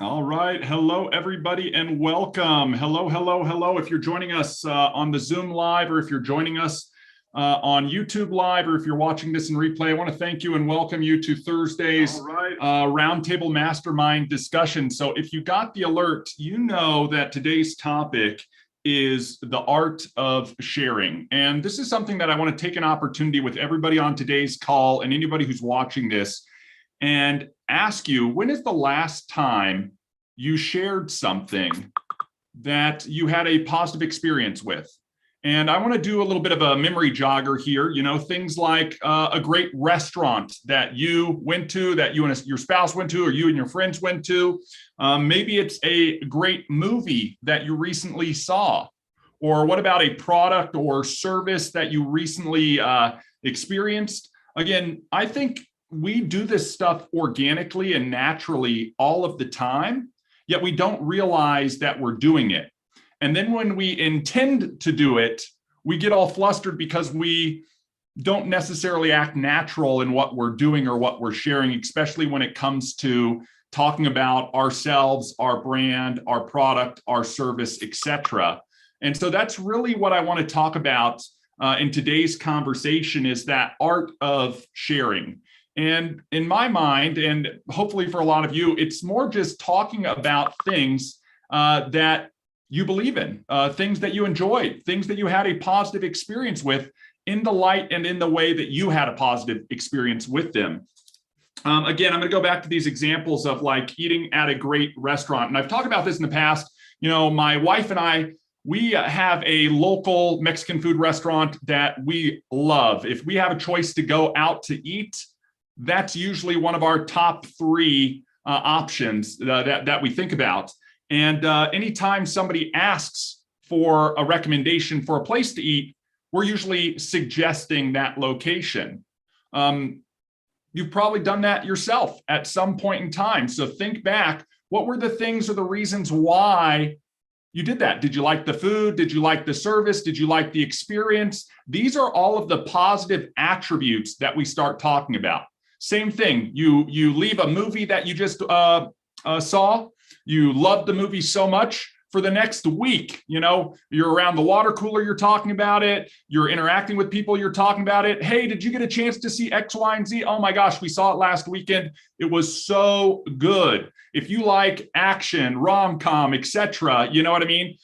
All right. Hello, everybody, and welcome. Hello, hello, hello. If you're joining us on the Zoom Live, or if you're joining us on YouTube Live, or if you're watching this in replay, I want to thank you and welcome you to Thursday's Roundtable Mastermind discussion. So if you got the alert, you know that today's topic is the art of sharing. And this is something that I want to take an opportunity with everybody on today's call and anybody who's watching this and ask you, when is the last time you shared something that you had a positive experience with? And I want to do a little bit of a memory jogger here, things like a great restaurant that you went to, that you and your spouse went to, or you and your friends went to. Maybe it's a great movie that you recently saw. Or what about a product or service that you recently experienced? Again, I think we do this stuff organically and naturally all of the time, yet we don't realize that we're doing it. And then when we intend to do it, we get all flustered because we don't necessarily act natural in what we're doing or what we're sharing, especially when it comes to talking about ourselves, our brand, our product, our service, etc. And so that's really what I want to talk about in today's conversation, is that art of sharing. And in my mind, and hopefully for a lot of you, it's more just talking about things that you believe in, things that you enjoyed, things that you had a positive experience with, in the light and in the way that you had a positive experience with them. Again, I'm going to go back to these examples of like eating at a great restaurant. And I've talked about this in the past. My wife and I, we have a local Mexican food restaurant that we love. If we have a choice to go out to eat, that's usually one of our top three options that we think about. And anytime somebody asks for a recommendation for a place to eat, we're usually suggesting that location. You've probably done that yourself at some point in time. So think back, what were the things or the reasons why you did that? Did you like the food? Did you like the service? Did you like the experience? These are all of the positive attributes that we start talking about. Same thing, you leave a movie that you just saw, you loved the movie so much, for the next week, you're around the water cooler, you're talking about it, you're interacting with people, you're talking about it. Hey, did you get a chance to see X, Y, and Z? Oh my gosh, we saw it last weekend. It was so good. If you like action, rom-com, etc., you know what I mean?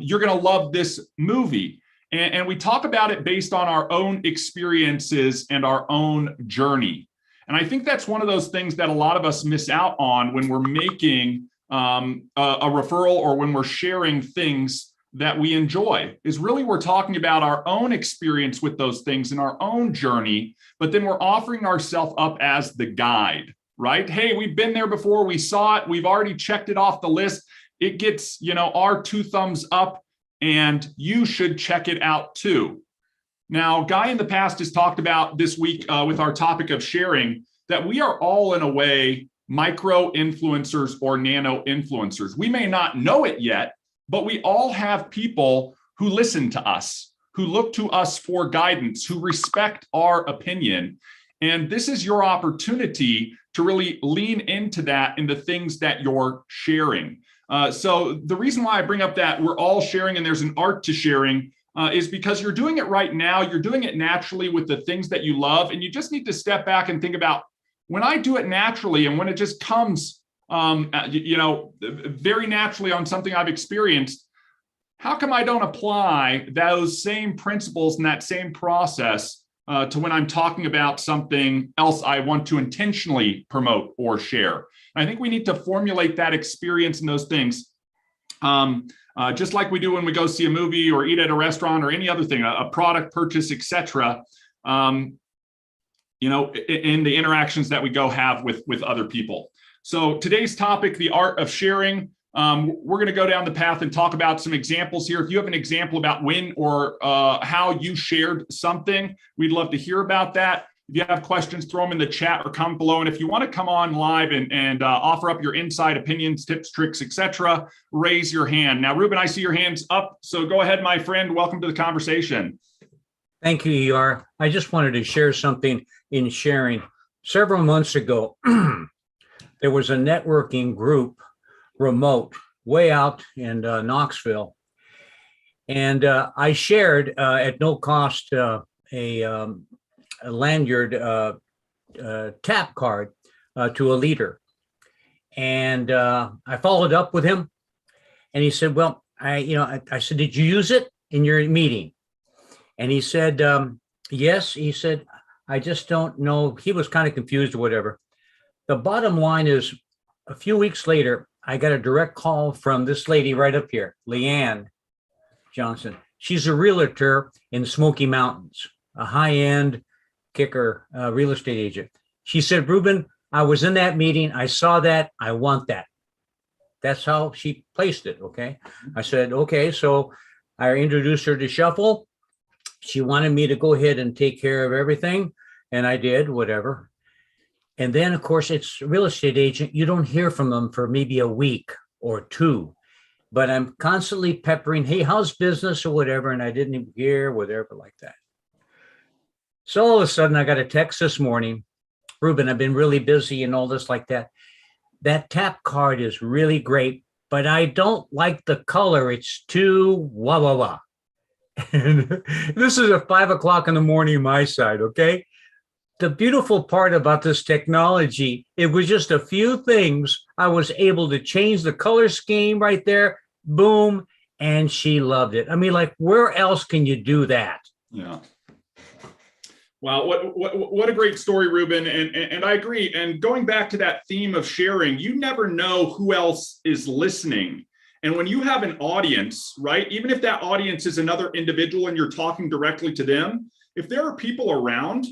You're going to love this movie. And we talk about it based on our own experiences and our own journey. And I think that's one of those things that a lot of us miss out on when we're making a referral or when we're sharing things that we enjoy, is really we're talking about our own experience with those things and our own journey, but then we're offering ourselves up as the guide, right? Hey, we've been there before, we saw it, we've already checked it off the list. It gets, our 2 thumbs up, and you should check it out too. Now, Guy in the past has talked about this week with our topic of sharing that we are all in a way micro influencers or nano influencers. We may not know it yet, but we all have people who listen to us, who look to us for guidance, who respect our opinion. And this is your opportunity to really lean into that in the things that you're sharing. So the reason why I bring up that we're all sharing and there's an art to sharing is because you're doing it right now. You're doing it naturally with the things that you love. And you just need to step back and think about, when I do it naturally and when it just comes, very naturally on something I've experienced, how come I don't apply those same principles and that same process to when I'm talking about something else I want to intentionally promote or share? And I think we need to formulate that experience and those things. Just like we do when we go see a movie or eat at a restaurant or any other thing, a product purchase, etc. In the interactions that we go have with other people. So today's topic, the art of sharing, we're going to go down the path and talk about some examples here. If you have an example about when or how you shared something, we'd love to hear about that. If you have questions, throw them in the chat or comment below. And if you want to come on live and offer up your insight, opinions, tips, tricks, etc., raise your hand. Now, Ruben, I see your hands up. So go ahead, my friend. Welcome to the conversation. Thank you, ER. I just wanted to share something in sharing. Several months ago, there was a networking group remote, way out in Knoxville. And I shared at no cost a lanyard tap card to a leader. And I followed up with him, and he said, well, I said, did you use it in your meeting? And he said, yes. He said, I just don't know. He was kind of confused or whatever. The bottom line is, a few weeks later, I got a direct call from this lady right up here, Leanne Johnson. She's a realtor in the Smoky Mountains, a high-end kicker real estate agent. She said, Ruben, I was in that meeting. I saw that. I want that. That's how she placed it. Okay. I said, okay. So I introduced her to Shuffle. She wanted me to go ahead and take care of everything. And I did, whatever. And then, of course, it's a real estate agent. You don't hear from them for maybe a week or two. But I'm constantly peppering, hey, how's business or whatever. And I didn't even hear, whatever like that. So all of a sudden, I got a text this morning. Ruben, I've been really busy and all this like that. That tap card is really great, but I don't like the color. It's too wah, wah, wah. And this is at 5 o'clock in the morning, my side, okay? The beautiful part about this technology, it was just a few things. I was able to change the color scheme right there, boom, and she loved it. I mean, like, where else can you do that? Yeah. Wow, what a great story, Ruben. And I agree. And going back to that theme of sharing, you never know who else is listening. And when you have an audience, right, even if that audience is another individual and you're talking directly to them, if there are people around,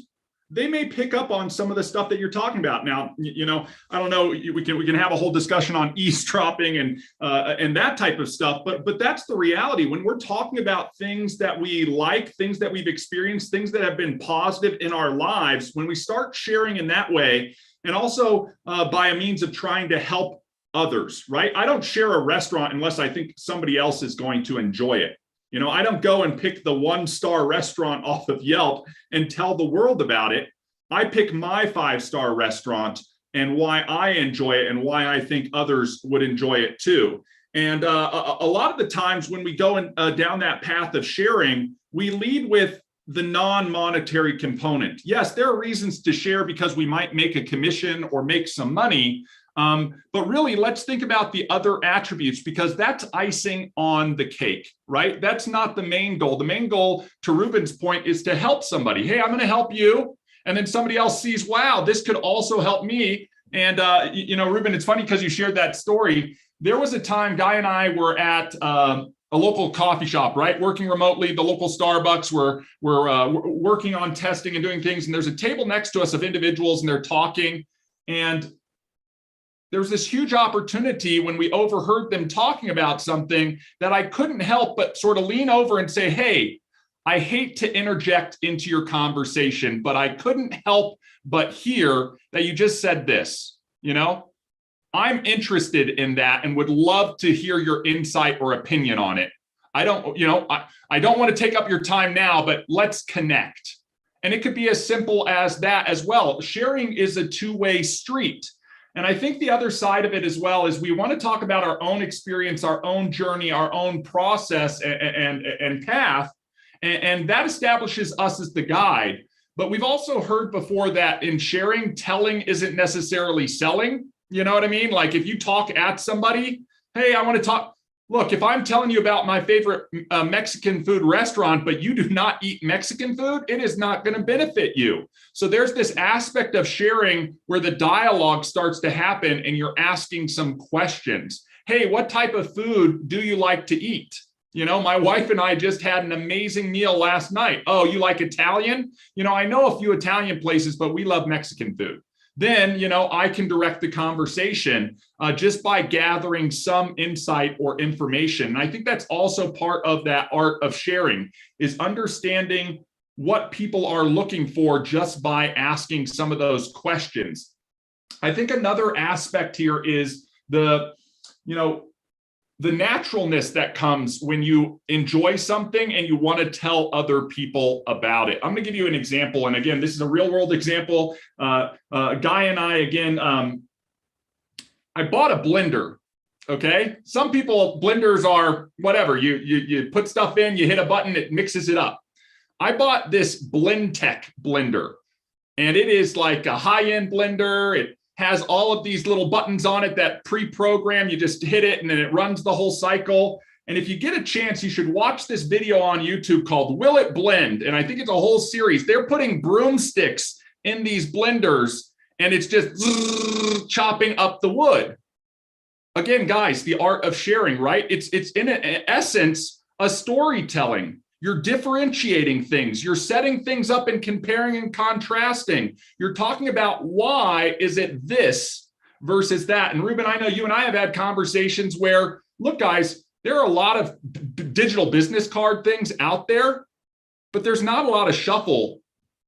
they may pick up on some of the stuff that you're talking about. Now, I don't know, we can have a whole discussion on eavesdropping and that type of stuff, but that's the reality. When we're talking about things that we like, things that we've experienced, things that have been positive in our lives, when we start sharing in that way, and also by a means of trying to help others, right? I don't share a restaurant unless I think somebody else is going to enjoy it. I don't go and pick the 1-star restaurant off of Yelp and tell the world about it. I pick my 5-star restaurant and why I enjoy it and why I think others would enjoy it too. And a lot of the times when we go down that path of sharing, we lead with the non-monetary component. Yes, there are reasons to share because we might make a commission or make some money. But really, let's think about the other attributes, because that's icing on the cake, right? That's not the main goal. The main goal, to Ruben's point, is to help somebody. Hey, I'm going to help you. And then somebody else sees, wow, this could also help me. And, Ruben, it's funny because you shared that story. There was a time Guy and I were at a local coffee shop, right? Working remotely, the local Starbucks, we're working on testing and doing things. And there's a table next to us of individuals and they're talking. And there was this huge opportunity when we overheard them talking about something that I couldn't help but sort of lean over and say, hey, I hate to interject into your conversation, but I couldn't help but hear that you just said this. I'm interested in that and would love to hear your insight or opinion on it. I don't want to take up your time now, but let's connect. And it could be as simple as that as well. Sharing is a two-way street. And I think the other side of it as well is we want to talk about our own experience, our own journey, our own process and path. And that establishes us as the guide. But we've also heard before that in sharing, telling isn't necessarily selling. You know what I mean? Like if you talk at somebody, hey, I want to talk. Look, if I'm telling you about my favorite Mexican food restaurant, but you do not eat Mexican food, it is not going to benefit you. So there's this aspect of sharing where the dialogue starts to happen and you're asking some questions. Hey, what type of food do you like to eat? My wife and I just had an amazing meal last night. Oh, you like Italian? I know a few Italian places, but we love Mexican food. Then, I can direct the conversation just by gathering some insight or information. And I think that's also part of that art of sharing, is understanding what people are looking for just by asking some of those questions. I think another aspect here is the naturalness that comes when you enjoy something and you want to tell other people about it. I'm going to give you an example. And again, this is a real world example. Guy and I, again, I bought a blender Okay. Some people, blenders are whatever. You put stuff in, you hit a button, it mixes it up. I bought this BlendTech blender, and it is like a high-end blender. It has all of these little buttons on it that pre-program. You just hit it and then it runs the whole cycle. And if you get a chance, you should watch this video on YouTube called Will It Blend? And I think it's a whole series. They're putting broomsticks in these blenders and it's just chopping up the wood. Again, guys, the art of sharing, right? It's in essence a storytelling. You're differentiating things. You're setting things up and comparing and contrasting. You're talking about why is it this versus that. And Ruben, I know you and I have had conversations where, look, guys, there are a lot of digital business card things out there, but there's not a lot of shuffle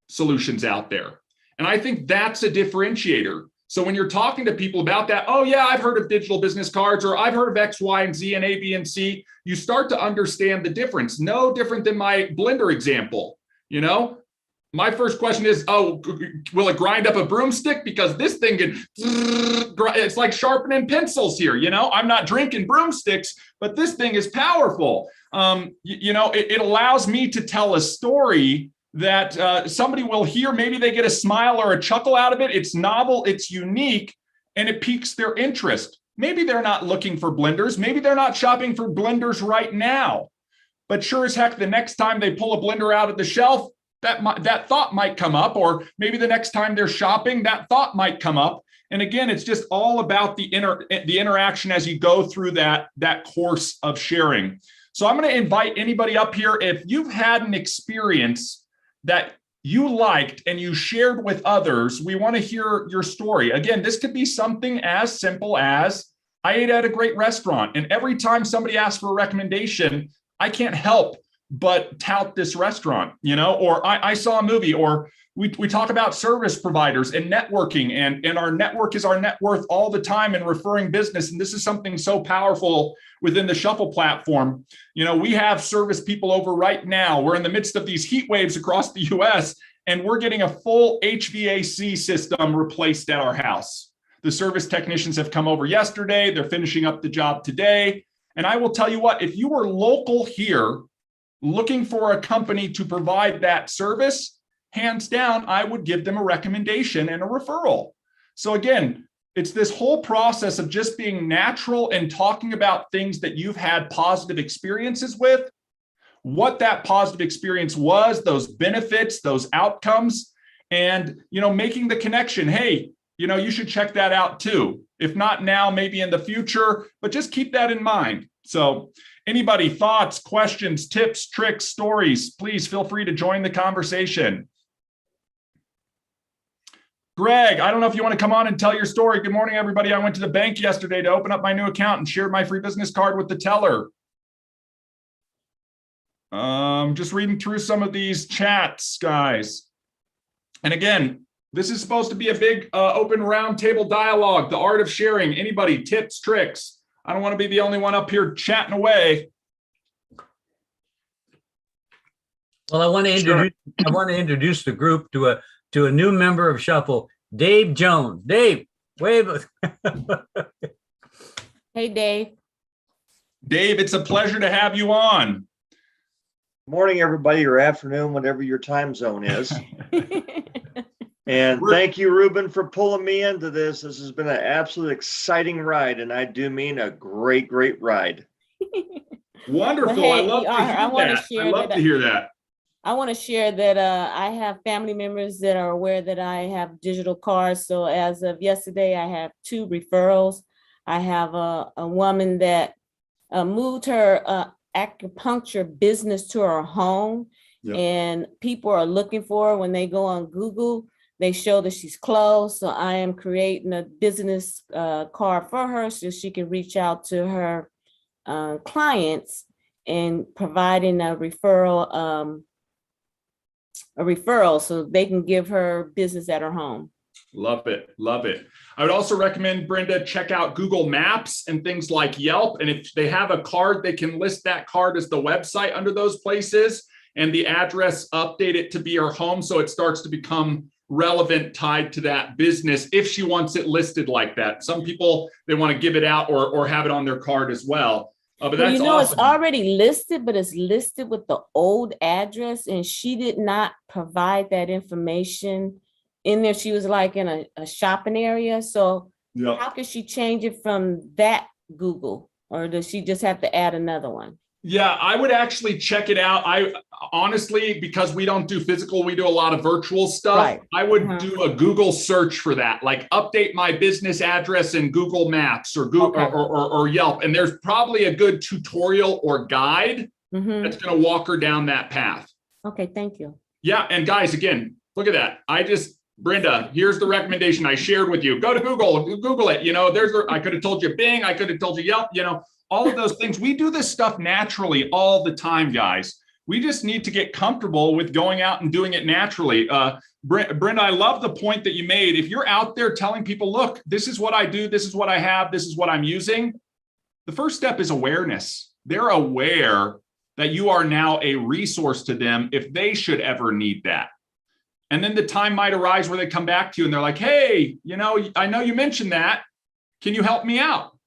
solutions out there. And I think that's a differentiator. So when you're talking to people about that, oh yeah, I've heard of digital business cards, or I've heard of X, Y, and Z and A, B, and C, you start to understand the difference. No different than my blender example. You know, my first question is, oh, will it grind up a broomstick? Because this thing can, it's like sharpening pencils here. You know, I'm not drinking broomsticks, but this thing is powerful. It allows me to tell a story that somebody will hear. Maybe they get a smile or a chuckle out of it. It's novel, it's unique, and it piques their interest. Maybe they're not looking for blenders. Maybe they're not shopping for blenders right now. But sure as heck, the next time they pull a blender out of the shelf, that thought might come up. Or maybe the next time they're shopping, that thought might come up. And again, it's just all about the interaction as you go through that course of sharing. So I'm going to invite anybody up here. If you've had an experience that you liked and you shared with others, we want to hear your story. Again, this could be something as simple as, I ate at a great restaurant, and every time somebody asks for a recommendation, I can't help but tout this restaurant, or I saw a movie, or we talk about service providers and networking, and our network is our net worth all the time in referring business. And this is something so powerful within the Shuffle platform. We have service people over right now. We're in the midst of these heat waves across the US, and we're getting a full HVAC system replaced at our house. The service technicians have come over yesterday. They're finishing up the job today. And I will tell you what, if you were local here looking for a company to provide that service, hands down, I would give them a recommendation and a referral. So again, it's this whole process of just being natural and talking about things that you've had positive experiences with, what that positive experience was, those benefits, those outcomes, and making the connection. Hey, you should check that out too. If not now, maybe in the future, but just keep that in mind. So anybody, thoughts, questions, tips, tricks, stories, please feel free to join the conversation. Greg, I don't know if you want to come on and tell your story. Good morning, everybody. I went to the bank yesterday to open up my new account and shared my free business card with the teller. Just reading through some of these chats, guys. And again, this is supposed to be a big open roundtable dialogue, the art of sharing. Anybody, tips, tricks? I don't want to be the only one up here chatting away. Well, I want to introduce the group to a new member of Shuffle, Dave Jones. Dave, wave. Hey, Dave. Dave, it's a pleasure to have you on. Morning, everybody, or afternoon, whatever your time zone is. And thank you, Ruben, for pulling me into this. This has been an absolute exciting ride, and I do mean a great, great ride. Wonderful. Well, hey, I love to hear that. I want to share that I have family members that are aware that I have digital cards. So as of yesterday, I have 2 referrals. I have a woman that moved her acupuncture business to her home. Yep. And people are looking for her. When they go on Google, they show that she's closed. So I am creating a business card for her so she can reach out to her clients and providing a referral so they can give her business at her home. Love it. Love it. I would also recommend, Brenda, check out Google Maps and things like Yelp. And if they have a card, they can list that card as the website under those places, and the address, update it to be her home. So it starts to become relevant tied to that business if she wants it listed like that. Some people, they want to give it out or have it on their card as well. But Well, that's you know, it's awesome. already listed, but it's listed with the old address, and she did not provide that information in there. She was like in a shopping area. So Yeah. how can she change it from that Google, or does she just have to add another one? Yeah, I would actually check it out. I honestly, because we don't do physical, we do a lot of virtual stuff. Right. I would do a Google search for that, like update my business address in Google Maps or Google or Yelp. And there's probably a good tutorial or guide that's going to walk her down that path. Okay, thank you. Yeah, and guys, again, look at that. Brenda, here's the recommendation I shared with you. Go to Google it. You know, I could have told you Bing, I could have told you Yelp, you know, all of those things. We do this stuff naturally all the time, guys. We just need to get comfortable with going out and doing it naturally. Brenda, I love the point that you made. If you're out there telling people, look, this is what I do, this is what I have, this is what I'm using, the first step is awareness. They're aware that you are now a resource to them if they should ever need that. And then the time might arise where they come back to you and they're like, hey, you know, I know you mentioned that. Can you help me out?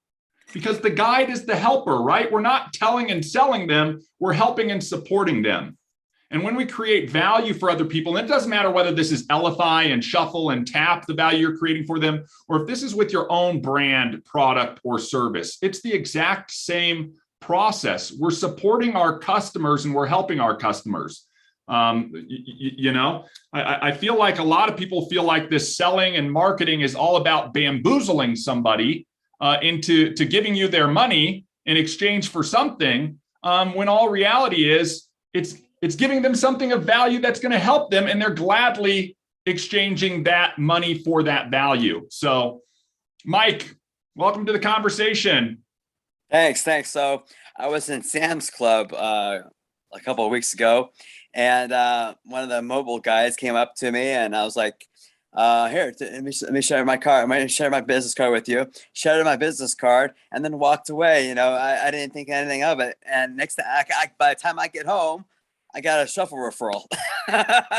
Because the guide is the helper, right? We're not telling and selling them. We're helping and supporting them. And when we create value for other people, and it doesn't matter whether this is Elify and Shuffle and Tap, the value you're creating for them, or if this is with your own brand, product, or service, it's the exact same process. We're supporting our customers and we're helping our customers. You know, I feel like a lot of people feel like this selling and marketing is all about bamboozling somebody into giving you their money in exchange for something, when all reality is it's giving them something of value that's going to help them, and they're gladly exchanging that money for that value. So, Mike, welcome to the conversation. Thanks. So I was in Sam's Club a couple of weeks ago, and one of the mobile guys came up to me, and I was like, here, let me share my card. I'm going to share my business card with you. Shared my business card and then walked away. You know, I didn't think anything of it. And next time, by the time I get home, I got a Shuffle referral.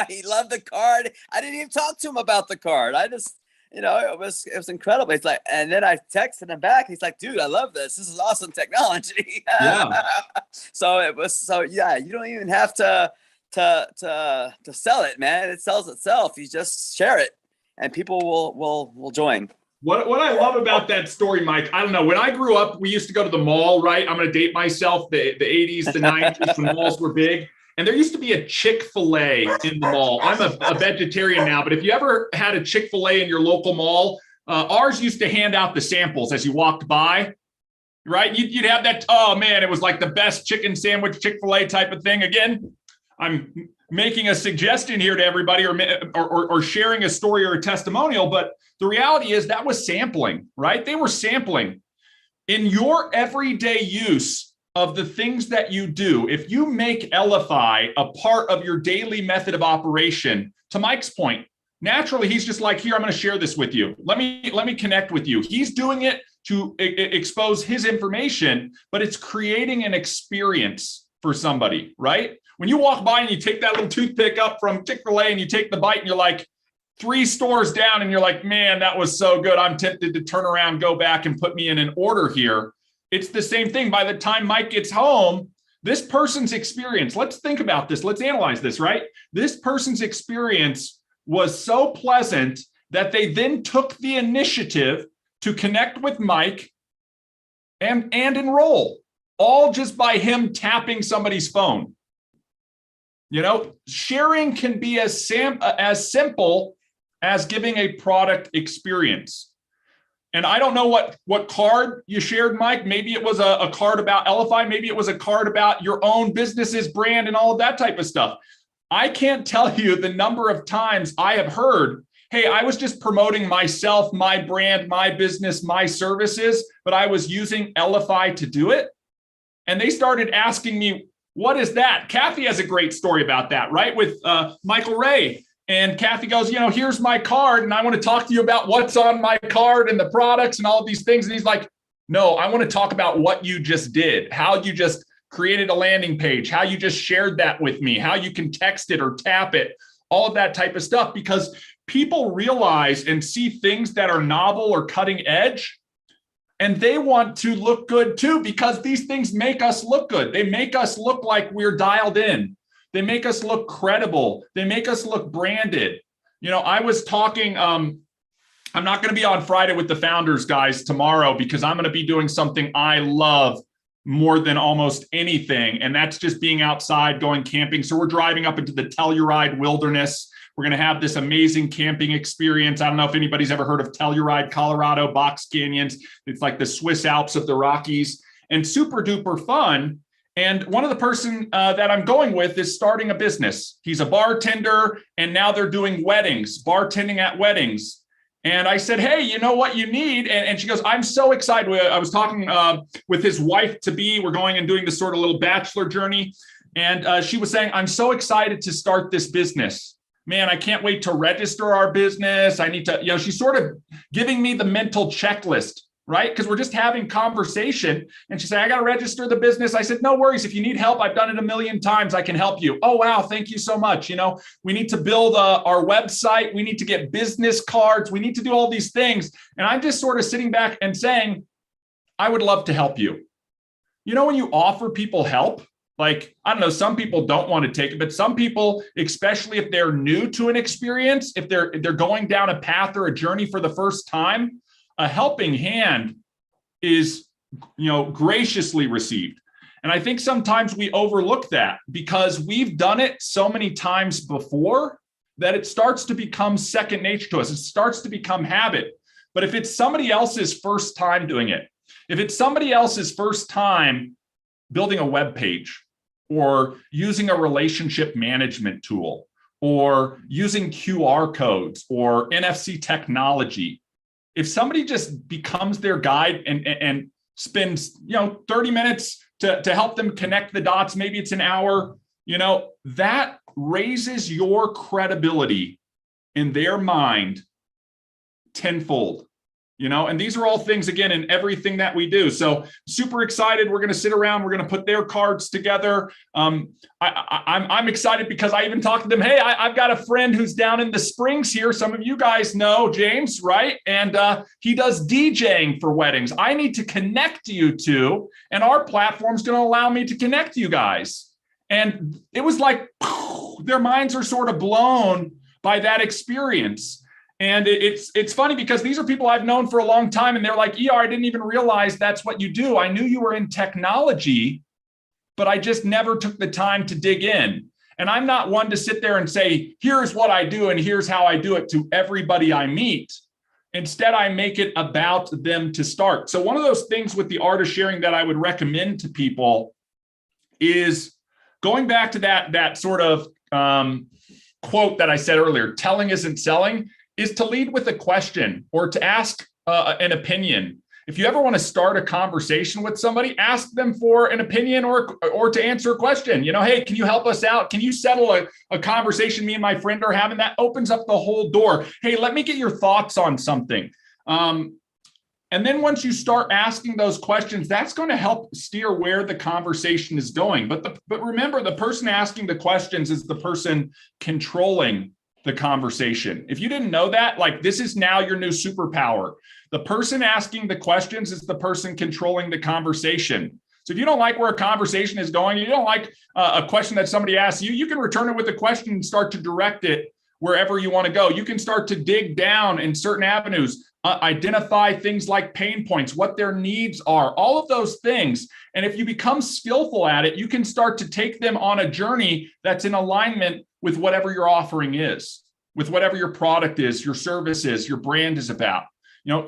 He loved the card. I didn't even talk to him about the card. I just, you know, it was incredible. It's like, and then I texted him back. He's like, dude, I love this. This is awesome technology. Yeah. Yeah, you don't even have to sell it, man. It sells itself. You just share it, and people will join. What I love about that story, Mike, I don't know. When I grew up, we used to go to the mall, right? I'm going to date myself. The 80s, the 90s, the malls were big. And there used to be a Chick-fil-A in the mall. I'm a vegetarian now, but if you ever had a Chick-fil-A in your local mall, ours used to hand out the samples as you walked by, right? You'd have that, oh man, it was like the best chicken sandwich Chick-fil-A type of thing. Again, I'm making a suggestion here to everybody or sharing a story or a testimonial, but the reality is that was sampling, right? They were sampling. In your everyday use of the things that you do, if you make Elify a part of your daily method of operation, to Mike's point, naturally, he's just like, here, I'm going to share this with you. Let me connect with you. He's doing it to expose his information, but it's creating an experience for somebody, right? When you walk by and you take that little toothpick up from Chick-fil-A and you take the bite and you're like 3 stores down and you're like, man, that was so good. I'm tempted to turn around, go back and put me in an order here. It's the same thing. By the time Mike gets home, this person's experience, let's think about this. Let's analyze this, right? This person's experience was so pleasant that they then took the initiative to connect with Mike and enroll, all just by him tapping somebody's phone. You know, sharing can be as simple as giving a product experience. And I don't know what card you shared, Mike. Maybe it was a card about Elify. Maybe it was a card about your own business's brand and all of that type of stuff. I can't tell you the number of times I have heard, hey, I was just promoting myself, my brand, my business, my services, but I was using Elify to do it. And they started asking me, what is that? Kathy has a great story about that, right? With Michael Ray. And Kathy goes, you know, here's my card, and I want to talk to you about what's on my card and the products and all of these things. And he's like, no, I want to talk about what you just did, how you just created a landing page, how you just shared that with me, how you can text it or tap it, all of that type of stuff, because people realize and see things that are novel or cutting edge, and they want to look good too, because these things make us look good. They make us look like we're dialed in. They make us look credible. They make us look branded. I was talking, I'm not going to be on Friday with the founders guys tomorrow, because I'm going to be doing something I love more than almost anything. And that's just being outside, going camping. So we're driving up into the Telluride wilderness. We're going to have this amazing camping experience. I don't know if anybody's ever heard of Telluride, Colorado, Box Canyons. It's like the Swiss Alps of the Rockies, and super duper fun. And one of the person that I'm going with is starting a business. He's a bartender, and now they're doing weddings, bartending at weddings. And I said, hey, you know what you need? And she goes, I'm so excited. I was talking with his wife to be, we're going and doing this sort of little bachelor journey. And she was saying, I'm so excited to start this business. Man, I can't wait to register our business. I need to, she's sort of giving me the mental checklist, right? Because we're just having conversation. And she said, I got to register the business. I said, no worries. If you need help, I've done it a million times. I can help you. Oh, wow. Thank you so much. We need to build our website. We need to get business cards. We need to do all these things. And I'm just sort of sitting back and saying, I would love to help you. When you offer people help, like, I don't know, some people don't want to take it, but some people, especially if they're new to an experience, if they're going down a path or a journey for the first time, a helping hand is, graciously received. And I think sometimes we overlook that because we've done it so many times before that it starts to become second nature to us. It starts to become habit. But if it's somebody else's first time doing it, if it's somebody else's first time building a web page or using a relationship management tool or using QR codes or NFC technology, if somebody just becomes their guide and spends 30 minutes to help them connect the dots, maybe it's an hour, that raises your credibility in their mind tenfold. And these are all things, again, in everything that we do. So super excited. We're going to sit around. We're going to put their cards together. I'm excited because I even talked to them. Hey, I've got a friend who's down in the Springs here. Some of you guys know James, right? And he does DJing for weddings. I need to connect you two, and our platform's going to allow me to connect you guys. And it was like, their minds are sort of blown by that experience. And it's funny because these are people I've known for a long time, and they're like, I didn't even realize that's what you do. I knew you were in technology, but I just never took the time to dig in. And I'm not one to sit there and say, here's what I do and here's how I do it to everybody I meet. Instead, I make it about them to start. So one of those things with the art of sharing that I would recommend to people is going back to that sort of quote that I said earlier, telling isn't selling, is to lead with a question or to ask an opinion. If you ever want to start a conversation with somebody, ask them for an opinion or to answer a question. Hey, can you help us out? Can you settle a conversation me and my friend are having? That opens up the whole door. Hey, let me get your thoughts on something. And then once you start asking those questions, that's going to help steer where the conversation is going. But remember, the person asking the questions is the person controlling the conversation. If you didn't know that, this is now your new superpower. The person asking the questions is the person controlling the conversation. So if you don't like where a conversation is going, you don't like a question that somebody asks you, you can return it with a question and start to direct it wherever you want to go. You can start to dig down in certain avenues, identify things like pain points, what their needs are, all of those things. And if you become skillful at it, you can start to take them on a journey that's in alignment with whatever your offering is, with whatever your product is, your service is, your brand is about.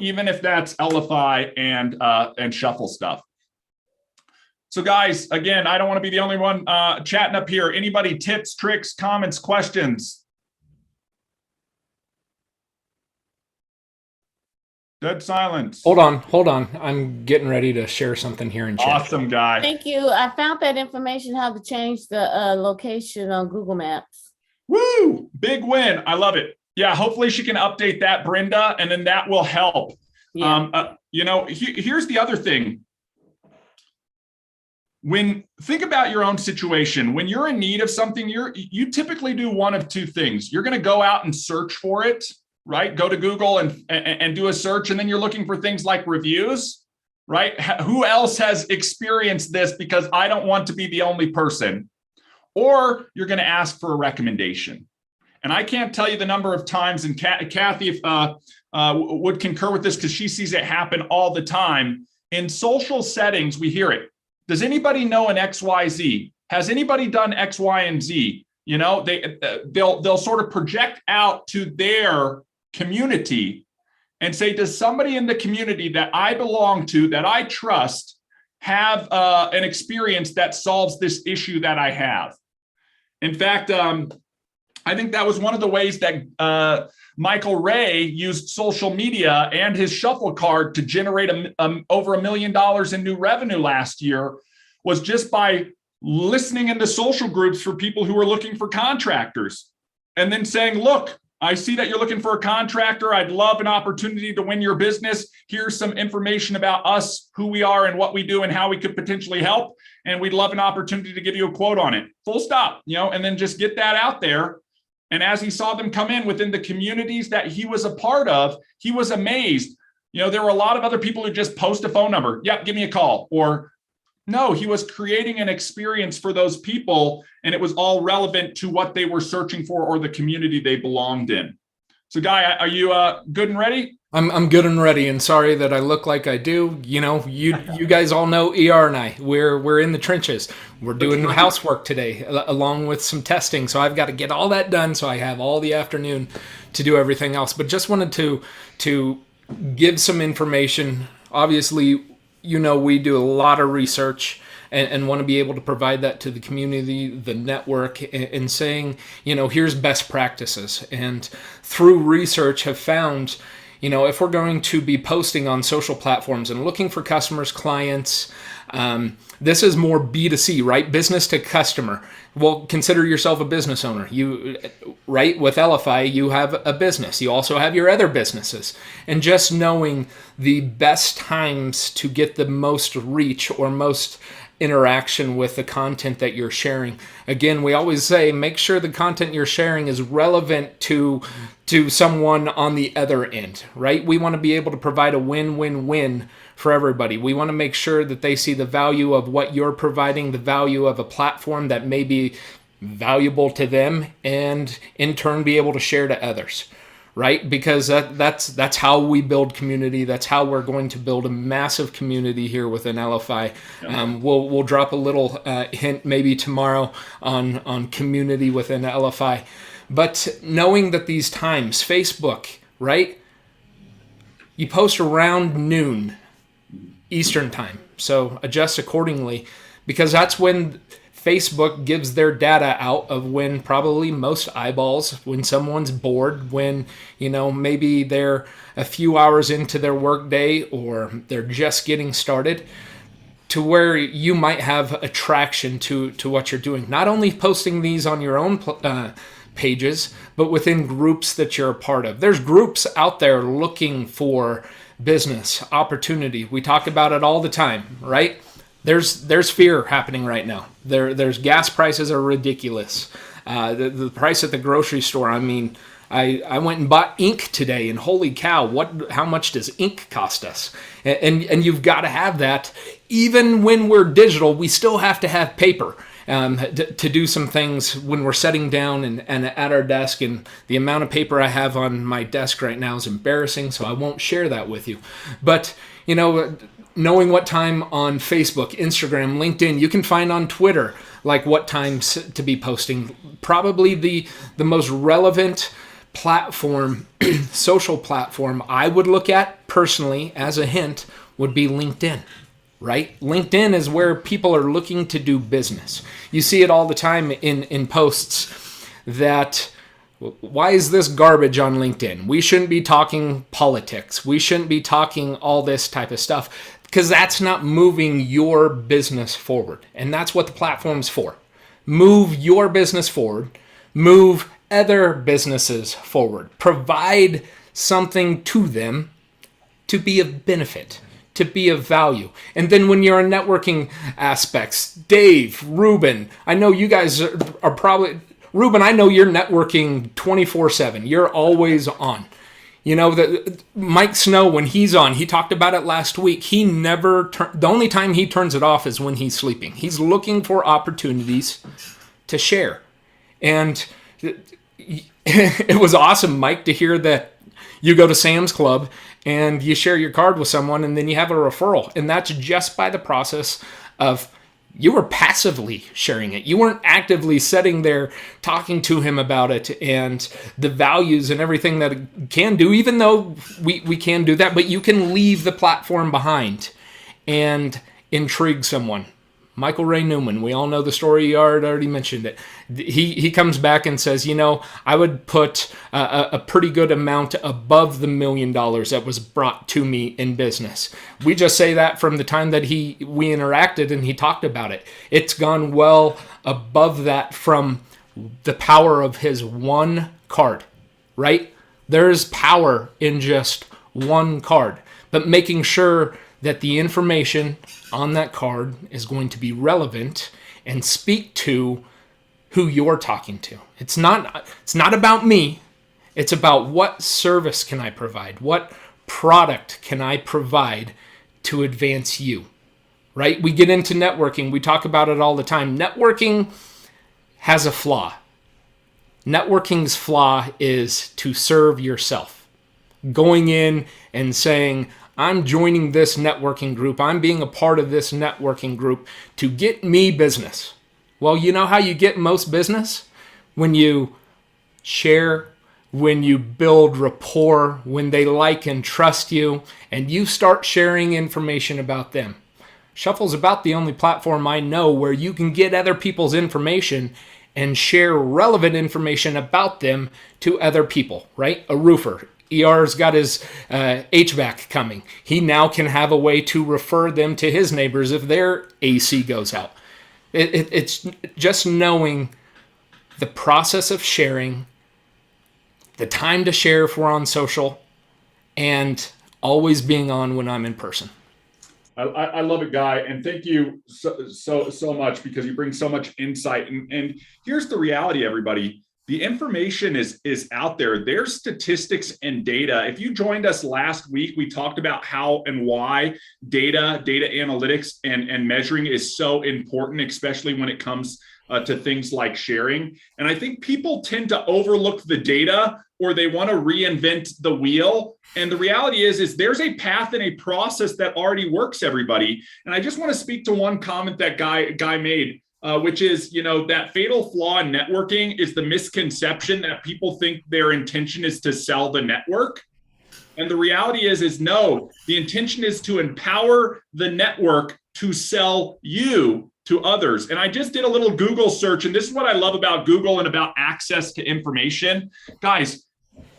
Even if that's Elify and Shuffle stuff. So guys, again, I don't want to be the only one chatting up here. Anybody, tips, tricks, comments, questions? Dead silence. Hold on. I'm getting ready to share something here in chat. Awesome guy. Thank you. I found that information, how to change the location on Google Maps. Woo! Big win. I love it. Yeah, hopefully she can update that, Brenda, and then that will help. Yeah. Here's the other thing. think about your own situation. When you're in need of something, you typically do one of two things. You're going to go out and search for it, right? Go to Google and do a search, and then you're looking for things like reviews, right? Who else has experienced this, because I don't want to be the only person. Or you're going to ask for a recommendation. And I can't tell you the number of times, and Kathy would concur with this because she sees it happen all the time. In social settings, we hear it. Does anybody know an XYZ? Has anybody done X, Y, and Z? You know, they'll sort of project out to their community and say, does somebody in the community that I belong to, that I trust, have an experience that solves this issue that I have? In fact, I think that was one of the ways that Michael Ray used social media and his shuffle card to generate over $1 million in new revenue last year, was just by listening into social groups for people who are looking for contractors, and then saying, look, I see that you're looking for a contractor. I'd love an opportunity to win your business. Here's some information about us, who we are and what we do and how we could potentially help. And we'd love an opportunity to give you a quote on it. Full stop, you know, and then just get that out there. And as he saw them come in within the communities that he was a part of, he was amazed. You know, there were a lot of other people who just post a phone number. Yep, give me a call. Or no, he was creating an experience for those people, and it was all relevant to what they were searching for or the community they belonged in. So, Guy, are you good and ready? I'm good and ready, and sorry that I look like I do. You know, you guys all know ER and I. We're in the trenches. We're doing housework today, along with some testing. So I've got to get all that done. So I have all the afternoon to do everything else. But just wanted to give some information. Obviously, you know, we do a lot of research and want to be able to provide that to the community, the network, and saying, you know, here's best practices. And through research have found, you know, if we're going to be posting on social platforms and looking for customers, clients, this is more B2C, right? Business to customer. Well, consider yourself a business owner. You, right? With Elify, you have a business. You also have your other businesses. And just knowing the best times to get the most reach or most interaction with the content that you're sharing. Again, we always say, make sure the content you're sharing is relevant to someone on the other end, right? We want to be able to provide a win-win-win for everybody. We want to make sure that they see the value of what you're providing, the value of a platform that may be valuable to them, and in turn be able to share to others, right? Because that's how we build community. That's how we're going to build a massive community here within Elify. We'll drop a little hint maybe tomorrow on community within Elify. But knowing that these times, Facebook, right? You post around noon Eastern time. So adjust accordingly, because that's when Facebook gives their data out of when probably most eyeballs, when someone's bored, when, you know, maybe they're a few hours into their workday or they're just getting started, to where you might have attraction to what you're doing. Not only posting these on your own pages, but within groups that you're a part of. There's groups out there looking for business opportunity. We talk about it all the time, right? There's fear happening right now. There's gas prices are ridiculous. The price at the grocery store. I mean, I went and bought ink today, and holy cow, how much does ink cost us? And you've got to have that. Even when we're digital, we still have to have paper to do some things when we're sitting down and at our desk. And the amount of paper I have on my desk right now is embarrassing, so I won't share that with you. But, you know, knowing what time on Facebook, Instagram, LinkedIn, you can find on Twitter, like what times to be posting. Probably the most relevant platform, social platform I would look at personally as a hint would be LinkedIn, right? LinkedIn is where people are looking to do business. You see it all the time in posts that, why is this garbage on LinkedIn? We shouldn't be talking politics. We shouldn't be talking all this type of stuff, because that's not moving your business forward. And that's what the platform's for. Move your business forward. Move other businesses forward. Provide something to them to be of benefit, to be of value. And then when you're in networking aspects, Dave, Ruben, I know you guys are probably, Ruben, I know you're networking 24/7. You're always on. You know, Mike Snow, when he's on, he talked about it last week. He never, the only time he turns it off is when he's sleeping. He's looking for opportunities to share. And it was awesome, Mike, to hear that you go to Sam's Club and you share your card with someone and then you have a referral. And that's just by the process of you were passively sharing it. You weren't actively sitting there talking to him about it and the values and everything that it can do, even though we can do that, but you can leave the platform behind and intrigue someone. Michael Ray Newman, we all know the story. You already mentioned it. He comes back and says, you know, I would put a pretty good amount above the $1 million that was brought to me in business. We just say that from the time that we interacted and he talked about it. It's gone well above that from the power of his one card, right? There's power in just one card, but making sure that the information on that card is going to be relevant and speak to who you're talking to. It's not about me. It's about what service can I provide? What product can I provide to advance you, right? We get into networking. We talk about it all the time. Networking has a flaw. Networking's flaw is to serve yourself. Going in and saying, I'm joining this networking group. I'm being a part of this networking group to get me business. Well, you know how you get most business? When you share, when you build rapport, when they like and trust you, and you start sharing information about them. Shuffle's about the only platform I know where you can get other people's information and share relevant information about them to other people, right? A roofer. ER's got his HVAC coming. He now can have a way to refer them to his neighbors if their AC goes out. It's just knowing the process of sharing, the time to share if we're on social, and always being on when I'm in person. I love it, Guy, and thank you so much because you bring so much insight. And here's the reality, everybody. The information is out there. There's statistics and data. If you joined us last week, we talked about how and why data analytics and measuring is so important, especially when it comes to things like sharing. And I think people tend to overlook the data or they want to reinvent the wheel. And the reality is there's a path and a process that already works, everybody. And I just want to speak to one comment that Guy made. Which is, you know, that fatal flaw in networking is the misconception that people think their intention is to sell the network. And the reality is no, the intention is to empower the network to sell you to others. And I just did a little Google search, and this is what I love about Google and about access to information. Guys,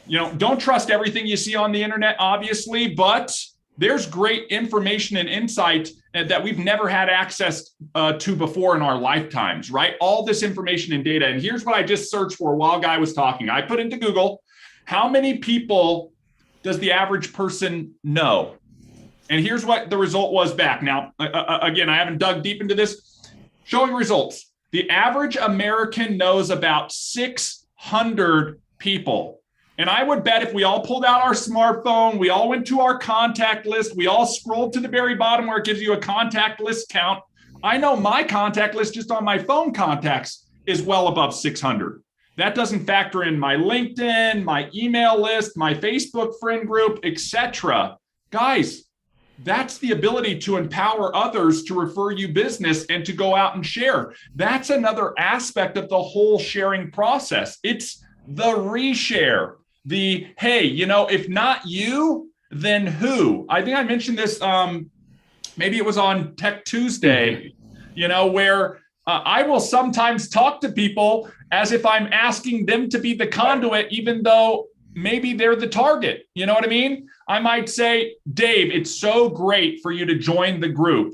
you know, don't trust everything you see on the internet, obviously, but there's great information and insight that we've never had access to before in our lifetimes, right? All this information and data. And here's what I just searched for while Guy was talking. I put into Google, how many people does the average person know? And here's what the result was back. Now, again, I haven't dug deep into this. Showing results. The average American knows about 600 people. And I would bet if we all pulled out our smartphone, we all went to our contact list, we all scrolled to the very bottom where it gives you a contact list count. I know my contact list just on my phone contacts is well above 600. That doesn't factor in my LinkedIn, my email list, my Facebook friend group, etc. Guys, that's the ability to empower others to refer you business and to go out and share. That's another aspect of the whole sharing process. It's the reshare. The, hey, you know, if not you, then who? I think I mentioned this, maybe it was on Tech Tuesday, you know, where I will sometimes talk to people as if I'm asking them to be the conduit, even though maybe they're the target. You know what I mean? I might say, Dave, it's so great for you to join the group.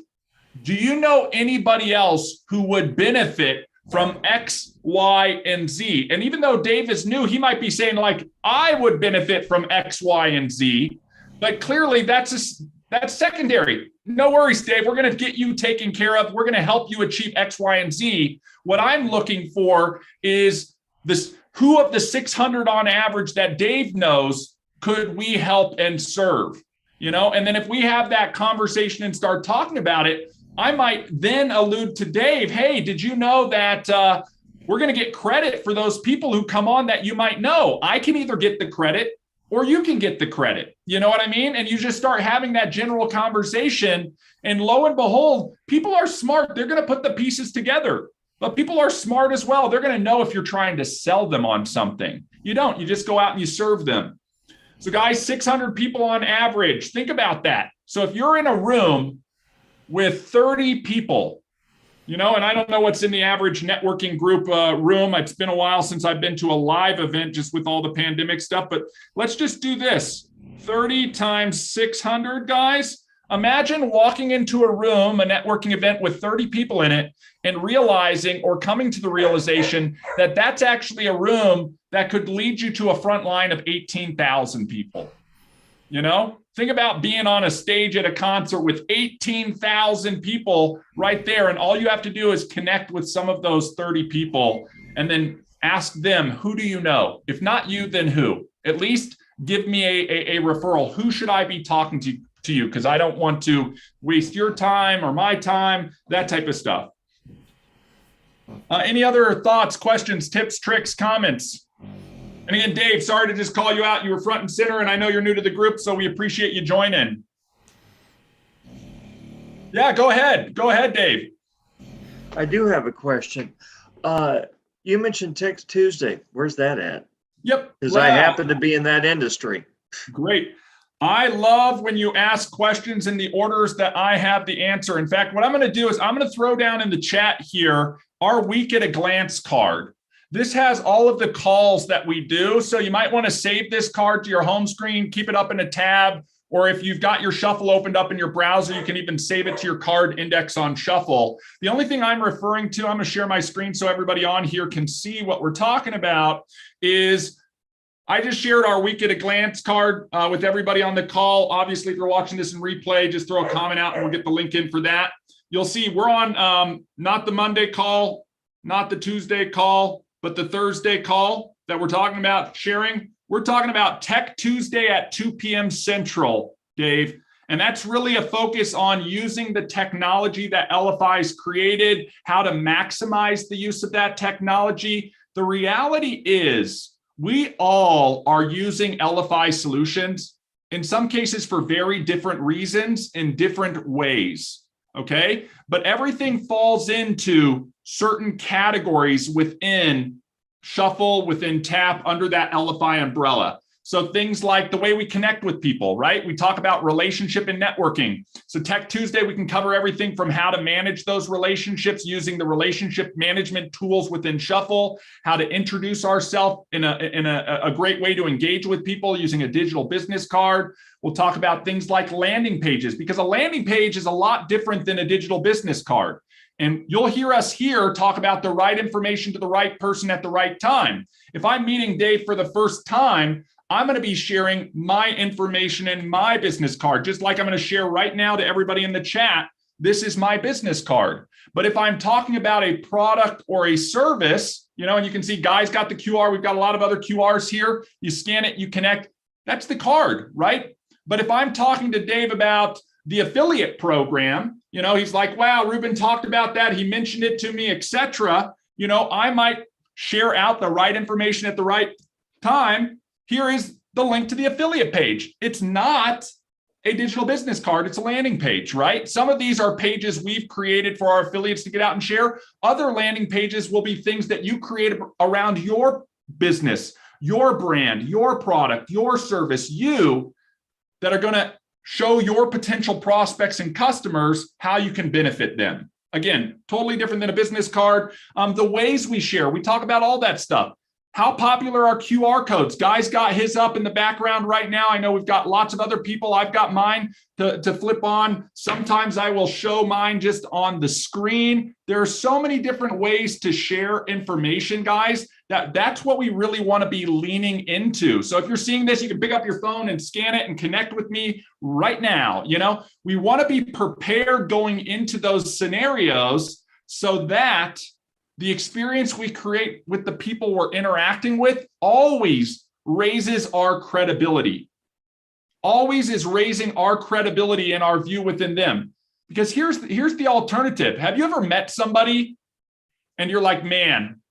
Do you know anybody else who would benefit from X, Y, and Z? And even though Dave is new, he might be saying like, I would benefit from X, Y, and Z. But clearly that's That's secondary. No worries, Dave. We're going to get you taken care of. We're going to help you achieve X, Y, and Z. What I'm looking for is this: who of the 600 on average that Dave knows could we help and serve? And then if we have that conversation and start talking about it, I might then allude to Dave. Hey, did you know that we're going to get credit for those people who come on that you might know? I can either get the credit or you can get the credit. You know what I mean? And you just start having that general conversation. And lo and behold, people are smart. They're going to put the pieces together. But people are smart as well. They're going to know if you're trying to sell them on something. You don't. You just go out and you serve them. So guys, 600 people on average. Think about that. So if you're in a room with 30 people, and I don't know what's in the average networking group room. It's been a while since I've been to a live event just with all the pandemic stuff, but let's just do this. 30 times 600, guys. Imagine walking into a room, a networking event with 30 people in it, and realizing or coming to the realization that that's actually a room that could lead you to a front line of 18,000 people. Think about being on a stage at a concert with 18,000 people right there. And all you have to do is connect with some of those 30 people and then ask them, who do you know? If not you, then who? At least give me a referral. Who should I be talking to you? Because I don't want to waste your time or my time, that type of stuff. Any other thoughts, questions, tips, tricks, comments? And again, Dave, sorry to just call you out. You were front and center, and I know you're new to the group, so we appreciate you joining. Yeah, go ahead. Go ahead, Dave. I do have a question. You mentioned Text Tuesday. Where's that at? Yep. Because I happen to be in that industry. Great. I love when you ask questions in the orders that I have the answer. In fact, what I'm going to do is I'm going to throw down in the chat here our week at a glance card. This has all of the calls that we do. So you might want to save this card to your home screen, keep it up in a tab, or if you've got your Shuffle opened up in your browser, you can even save it to your card index on Shuffle. The only thing I'm referring to, I'm going to share my screen so everybody on here can see what we're talking about, is I just shared our week at a glance card with everybody on the call. Obviously, if you're watching this in replay, just throw a comment out and we'll get the link in for that. You'll see we're on not the Monday call, not the Tuesday call, but the Thursday call that we're talking about sharing. We're talking about Tech Tuesday at 2 p.m. Central, Dave. And that's really a focus on using the technology that Elify's created, how to maximize the use of that technology. The reality is we all are using Elify solutions, in some cases for very different reasons in different ways, okay? But everything falls into certain categories within Shuffle, within Tap, under that Elify umbrella. So things like the way we connect with people, right? We talk about relationship and networking. So Tech Tuesday, we can cover everything from how to manage those relationships using the relationship management tools within Shuffle, how to introduce ourselves in a great way to engage with people using a digital business card. We'll talk about things like landing pages, because a landing page is a lot different than a digital business card. And you'll hear us here talk about the right information to the right person at the right time. If I'm meeting Dave for the first time, I'm going to be sharing my information in my business card, just like I'm going to share right now to everybody in the chat. This is my business card. But if I'm talking about a product or a service, and you can see Guy's got the QR. We've got a lot of other QRs here. You scan it, you connect. That's the card, right? But if I'm talking to Dave about the affiliate program, he's like, wow, Ruben talked about that. He mentioned it to me, etc. I might share out the right information at the right time. Here is the link to the affiliate page. It's not a digital business card. It's a landing page, right? Some of these are pages we've created for our affiliates to get out and share. Other landing pages will be things that you create around your business, your brand, your product, your service, that are going to show your potential prospects and customers how you can benefit them. Again, totally different than a business card. The ways we share, we talk about all that stuff. How popular are QR codes? Guy's got his up in the background right now. I know we've got lots of other people. I've got mine to flip on. Sometimes I will show mine just on the screen. There are so many different ways to share information, guys, that's what we really want to be leaning into. So if you're seeing this, you can pick up your phone and scan it and connect with me right now. We want to be prepared going into those scenarios so that the experience we create with the people we're interacting with always raises our credibility. Always is raising our credibility and our view within them. Because here's the alternative. Have you ever met somebody and you're like, man,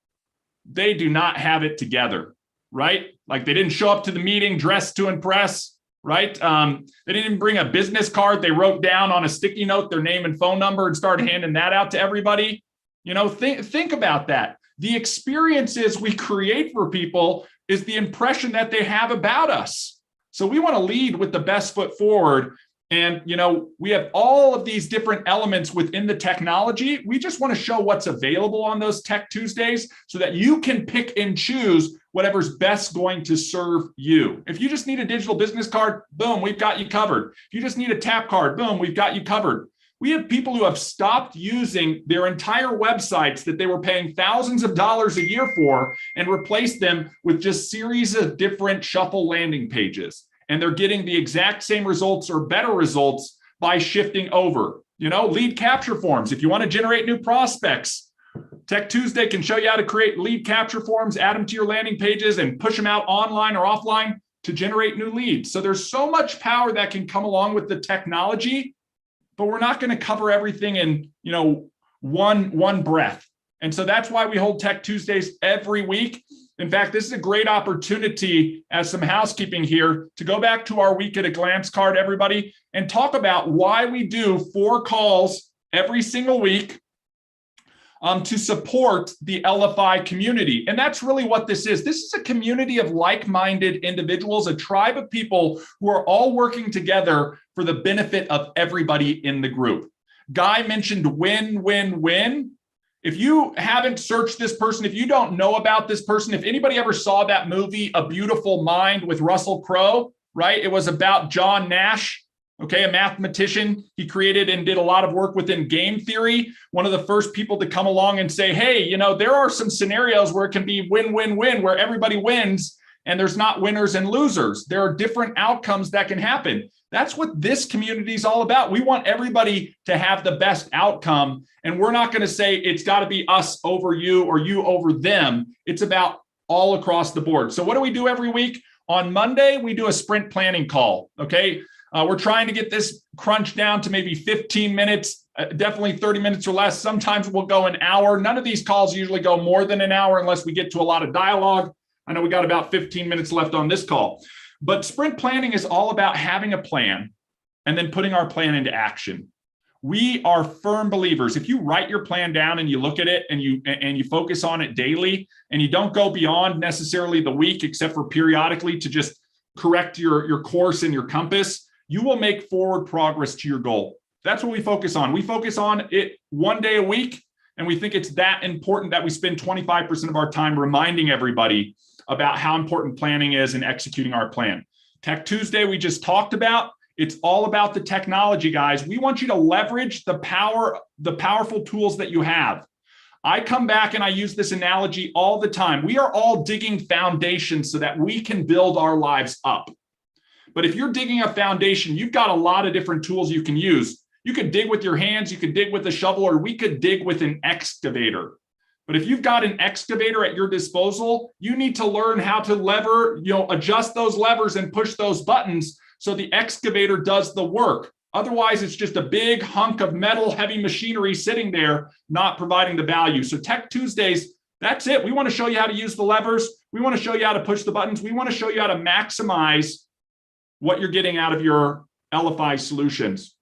they do not have it together, right? Like they didn't show up to the meeting dressed to impress, right? They didn't even bring a business card. They wrote down on a sticky note their name and phone number and started handing that out to everybody. Think about that. The experiences we create for people is the impression that they have about us. So we want to lead with the best foot forward. And, we have all of these different elements within the technology. We just want to show what's available on those Tech Tuesdays so that you can pick and choose whatever's best going to serve you. If you just need a digital business card, boom, we've got you covered. If you just need a tap card, boom, we've got you covered. We have people who have stopped using their entire websites that they were paying thousands of dollars a year for and replaced them with just series of different shuffle landing pages. And they're getting the exact same results or better results by shifting over. Lead capture forms. If you want to generate new prospects, Tech Tuesday can show you how to create lead capture forms, add them to your landing pages, and push them out online or offline to generate new leads. So there's so much power that can come along with the technology, but we're not going to cover everything in, one breath. And so that's why we hold Tech Tuesdays every week. In fact, this is a great opportunity as some housekeeping here to go back to our week at a glance card, everybody, and talk about why we do 4 calls every single week to support the Elify community. And that's really what this is. This is a community of like-minded individuals, a tribe of people who are all working together for the benefit of everybody in the group. Guy mentioned win, win, win. If you haven't searched this person, if you don't know about this person, if anybody ever saw that movie, A Beautiful Mind with Russell Crowe, right? It was about John Nash, okay, a mathematician. He created and did a lot of work within game theory. One of the first people to come along and say, hey, there are some scenarios where it can be win, win, win, where everybody wins and there's not winners and losers. There are different outcomes that can happen. That's what this community is all about. We want everybody to have the best outcome. And we're not going to say it's got to be us over you or you over them. It's about all across the board. So what do we do every week? On Monday, we do a sprint planning call. Okay. We're trying to get this crunched down to maybe 15 minutes, definitely 30 minutes or less. Sometimes we'll go an hour. None of these calls usually go more than an hour unless we get to a lot of dialogue. I know we got about 15 minutes left on this call. But sprint planning is all about having a plan and then putting our plan into action. We are firm believers. If you write your plan down and you look at it and you focus on it daily and you don't go beyond necessarily the week, except for periodically to just correct your course and your compass, you will make forward progress to your goal. That's what we focus on. We focus on it one day a week, and we think it's that important that we spend 25% of our time reminding everybody about how important planning is and executing our plan. Tech Tuesday, we just talked about. It's all about the technology, guys. We want you to leverage the powerful tools that you have. I come back and I use this analogy all the time. We are all digging foundations so that we can build our lives up. But if you're digging a foundation, you've got a lot of different tools you can use. You could dig with your hands, you could dig with a shovel, or we could dig with an excavator. But if you've got an excavator at your disposal, you need to learn how to adjust those levers and push those buttons so the excavator does the work. Otherwise, it's just a big hunk of metal, heavy machinery sitting there, not providing the value. So Tech Tuesdays, that's it. We want to show you how to use the levers. We want to show you how to push the buttons. We want to show you how to maximize what you're getting out of your Elify solutions.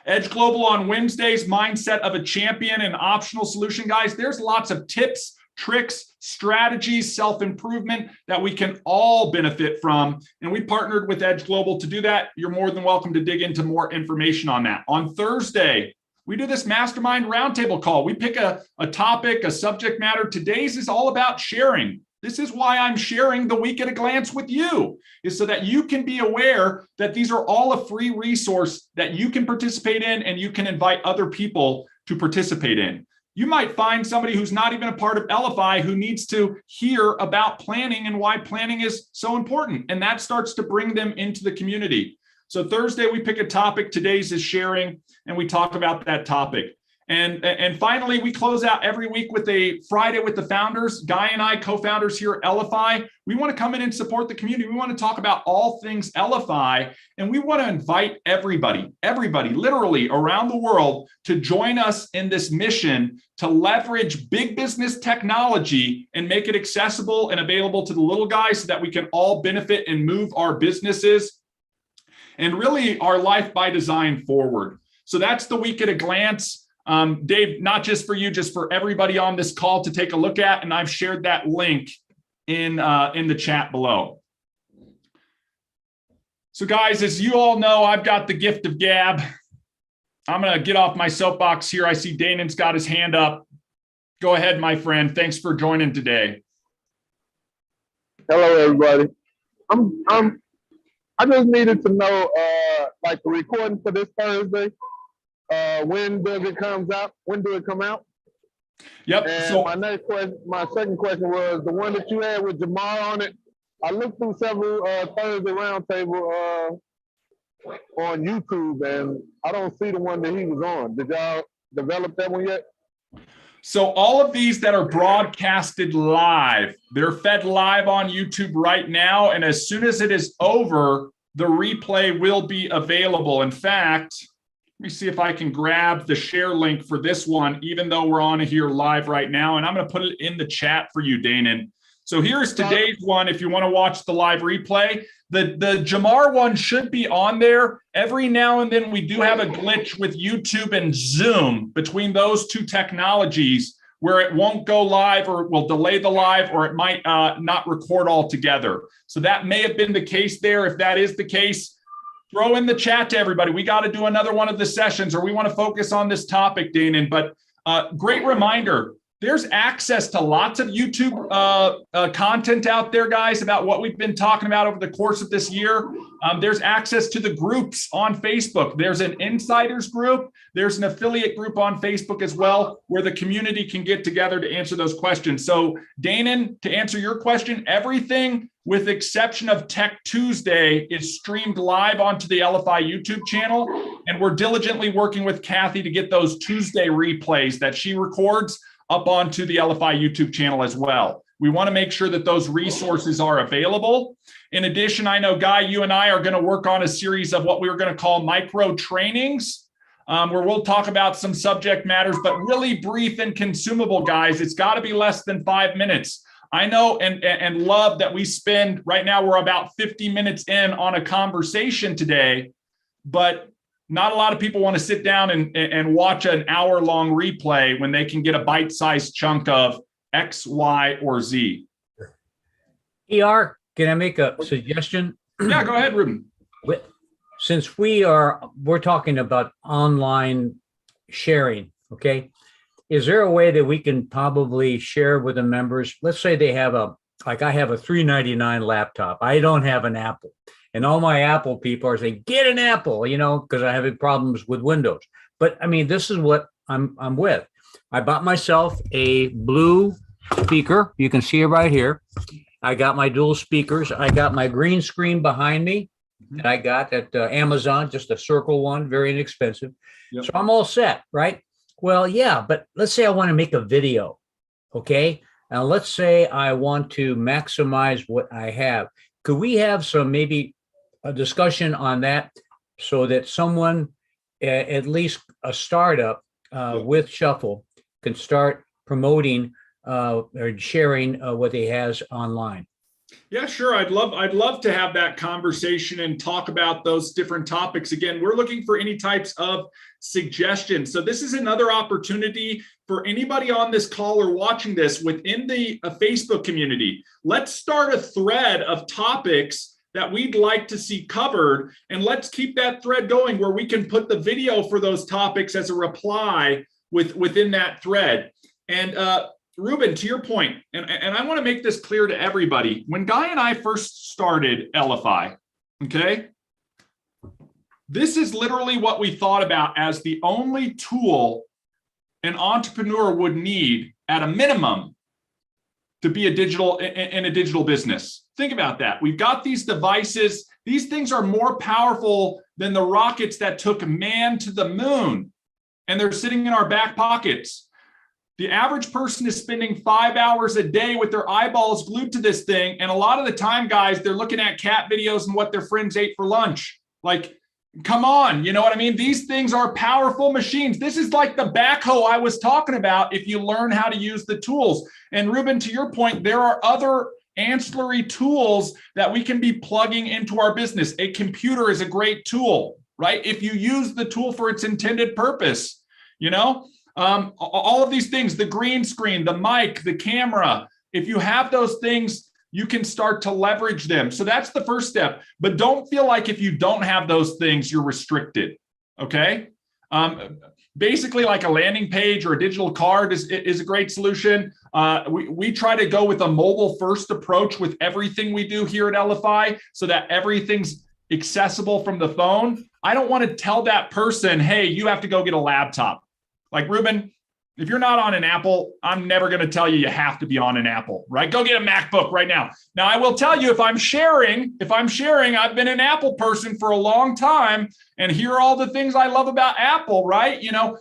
Edge Global on Wednesdays, mindset of a champion and optional solution, guys. There's lots of tips, tricks, strategies, self-improvement that we can all benefit from. And we partnered with Edge Global to do that. You're more than welcome to dig into more information on that. On Thursday, we do this mastermind roundtable call. We pick a topic, a subject matter. Today's is all about sharing. This is why I'm sharing the Week at a Glance with you, is so that you can be aware that these are all a free resource that you can participate in and you can invite other people to participate in. You might find somebody who's not even a part of Elify who needs to hear about planning and why planning is so important. And that starts to bring them into the community. So Thursday, we pick a topic. Today's is sharing, and we talk about that topic. And finally, we close out every week with a Friday with the founders. Guy and I, co-founders here at Elify, we want to come in and support the community. We want to talk about all things Elify, and we want to invite everybody, literally around the world to join us in this mission to leverage big business technology and make it accessible and available to the little guys so that we can all benefit and move our businesses and really our life by design forward. So that's the Week at a Glance. Dave, not just for you, just for everybody on this call to take a look at, and I've shared that link in the chat below. So guys, as you all know, I've got the gift of gab. I'm gonna get off my soapbox here. I see Danon's got his hand up. Go ahead, my friend. Thanks for joining today. Hello, everybody. I just needed to know, like the recording for this Thursday. When does it come out? When do it come out? Yep. And So my second question was the one that you had with Jamar on it. I looked through several Thursday Roundtable on YouTube, and I don't see the one that he was on. Did y'all develop that one yet? So all of these that are broadcasted live, they're fed live on YouTube right now. And as soon as it is over, the replay will be available. In fact, let me see if I can grab the share link for this one, even though we're on here live right now. And I'm going to put it in the chat for you, Danon. So here's today's one. If you want to watch the live replay, the Jamar one should be on there. Every now and then we do have a glitch with YouTube and Zoom between those two technologies where it won't go live or it will delay the live or it might not record altogether. So that may have been the case there. If that is the case, throw in the chat to everybody. We got to do another one of the sessions, or we want to focus on this topic, Danon. But great reminder, there's access to lots of YouTube content out there, guys, about what we've been talking about over the course of this year. There's access to the groups on Facebook. There's an insiders group. There's an affiliate group on Facebook as well, where the community can get together to answer those questions. So Danon, to answer your question, everything with exception of Tech Tuesday is streamed live onto the Elify YouTube channel. And we're diligently working with Kathy to get those Tuesday replays that she records up onto the Elify YouTube channel as well. We want to make sure that those resources are available. In addition, I know, Guy, you and I are going to work on a series of what we were going to call micro trainings, where we'll talk about some subject matters, but really brief and consumable, guys. It's got to be less than 5 minutes. I know and love that we spend, right now we're about 50 minutes in on a conversation today, but not a lot of people want to sit down and watch an hour-long replay when they can get a bite-sized chunk of X, Y, or Z. ER, can I make a suggestion? Yeah, go ahead, Ruben. Since we're talking about online sharing, okay? Is there a way that we can probably share with the members? Let's say they have I have a $399 laptop. I don't have an Apple. And all my Apple people are saying, get an Apple, because I have problems with Windows. But I mean, this is what I'm with. I bought myself a blue speaker. You can see it right here. I got my dual speakers. I got my green screen behind me that I got at Amazon, just a circle one, very inexpensive. Yep. So I'm all set, right? Well, yeah, but let's say I want to make a video, okay? Now, let's say I want to maximize what I have. Could we have maybe a discussion on that so that someone, at least a startup with Shuffle, can start promoting or sharing what they has online? Yeah, sure. I'd love to have that conversation and talk about those different topics. Again, we're looking for any types of suggestions. So this is another opportunity for anybody on this call or watching this within the Facebook community. Let's start a thread of topics that we'd like to see covered, and let's keep that thread going where we can put the video for those topics as a reply within that thread. And Ruben, to your point, and I want to make this clear to everybody. When Guy and I first started Elify, okay, this is literally what we thought about as the only tool an entrepreneur would need at a minimum to be in a digital business. Think about that. We've got these devices. These things are more powerful than the rockets that took man to the moon, and they're sitting in our back pockets. The average person is spending 5 hours a day with their eyeballs glued to this thing. And a lot of the time, guys, they're looking at cat videos and what their friends ate for lunch. Like, come on, you know what I mean? These things are powerful machines. This is like the backhoe I was talking about if you learn how to use the tools. And Ruben, to your point, there are other ancillary tools that we can be plugging into our business. A computer is a great tool, right? If you use the tool for its intended purpose, you know? All of these things, the green screen, the mic, the camera, if you have those things, you can start to leverage them. So that's the first step. But don't feel like if you don't have those things, you're restricted. Okay. Basically, like a landing page or a digital card is a great solution. We try to go with a mobile first approach with everything we do here at Elify so that everything's accessible from the phone. I don't want to tell that person, hey, you have to go get a laptop. Like, Ruben, if you're not on an Apple, I'm never going to tell you have to be on an Apple, right? Go get a MacBook right now. Now, I will tell you, if I'm sharing, I've been an Apple person for a long time, and here are all the things I love about Apple, right? You know,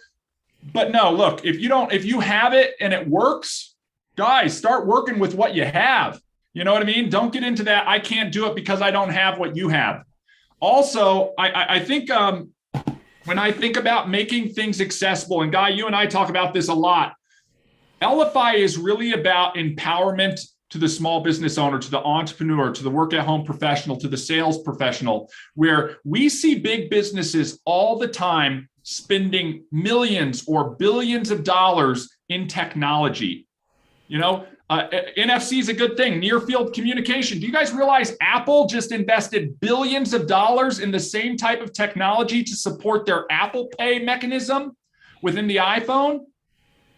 but no, look, if you have it and it works, guys, start working with what you have. You know what I mean? Don't get into that. I can't do it because I don't have what you have. Also, I think, when I think about making things accessible, and Guy, you and I talk about this a lot, Elify is really about empowerment to the small business owner, to the entrepreneur, to the work-at-home professional, to the sales professional, where we see big businesses all the time spending millions or billions of dollars in technology. You know, NFC is a good thing. Near field communication. Do you guys realize Apple just invested billions of dollars in the same type of technology to support their Apple Pay mechanism within the iPhone?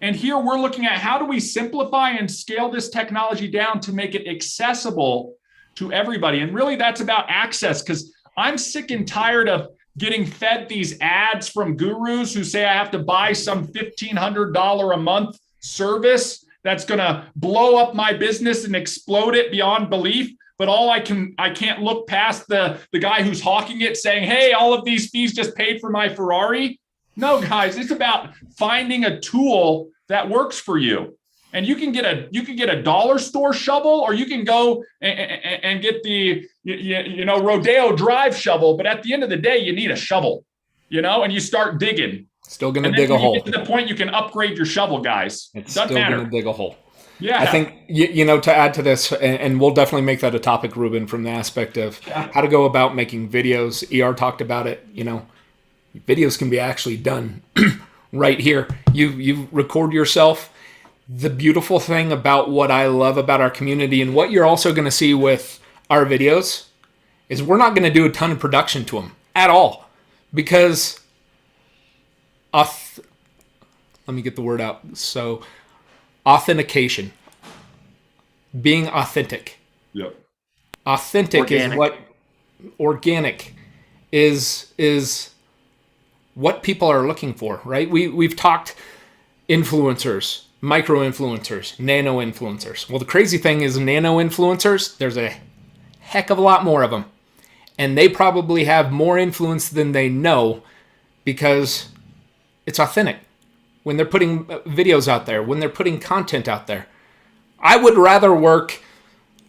And here we're looking at how do we simplify and scale this technology down to make it accessible to everybody. And really that's about access, because I'm sick and tired of getting fed these ads from gurus who say I have to buy some $1,500 a month service that's going to blow up my business and explode it beyond belief. But I can't look past the guy who's hawking it saying, hey, all of these fees just paid for my Ferrari. No, guys, it's about finding a tool that works for you. And you can get a dollar store shovel, or you can go and get the Rodeo Drive shovel. But at the end of the day, you need a shovel, and you start digging. Still going to dig a hole. Get to the point you can upgrade your shovel, guys. It's still going to dig a hole. Yeah. I think, to add to this, and we'll definitely make that a topic, Ruben, from the aspect of how to go about making videos. ER talked about it. Videos can be actually done right here. You record yourself. The beautiful thing about what I love about our community, and what you're also going to see with our videos, is we're not going to do a ton of production to them at all, because let me get the word out. So, authentication, being authentic. Yep. Authentic Organic. is what organic is what people are looking for, right? We've talked influencers, micro influencers, nano influencers. Well, the crazy thing is nano influencers, there's a heck of a lot more of them. And they probably have more influence than they know, because it's authentic. When they're putting videos out there, when they're putting content out there. I would rather work,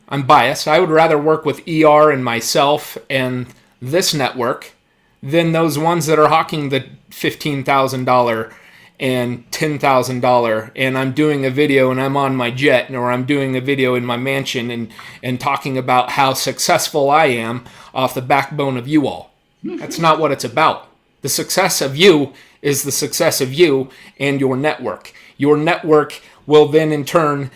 I'm biased, I would rather work with ER and myself and this network than those ones that are hawking the $15,000 and $10,000, and I'm doing a video and I'm on my jet, or I'm doing a video in my mansion and talking about how successful I am off the backbone of you all. That's not what it's about. The success of you is the success of you and your network. Your network will then in turn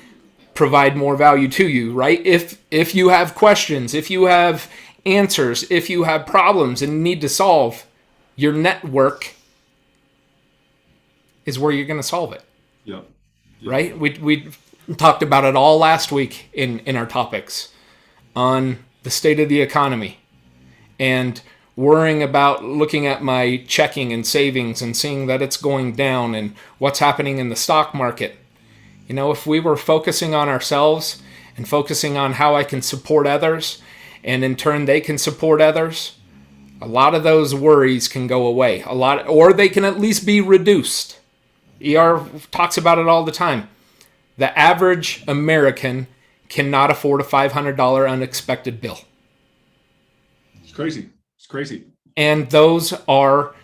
provide more value to you, right? If you have questions, if you have answers, if you have problems and need to solve, your network is where you're going to solve it. Yep. right? We talked about it all last week in our topics on the state of the economy and worrying about looking at my checking and savings and seeing that it's going down and what's happening in the stock market. You know, if we were focusing on ourselves and focusing on how I can support others, and in turn they can support others, a lot of those worries can go away. Or they can at least be reduced. ER talks about it all the time. The average American cannot afford a $500 unexpected bill. It's crazy. It's crazy. And those are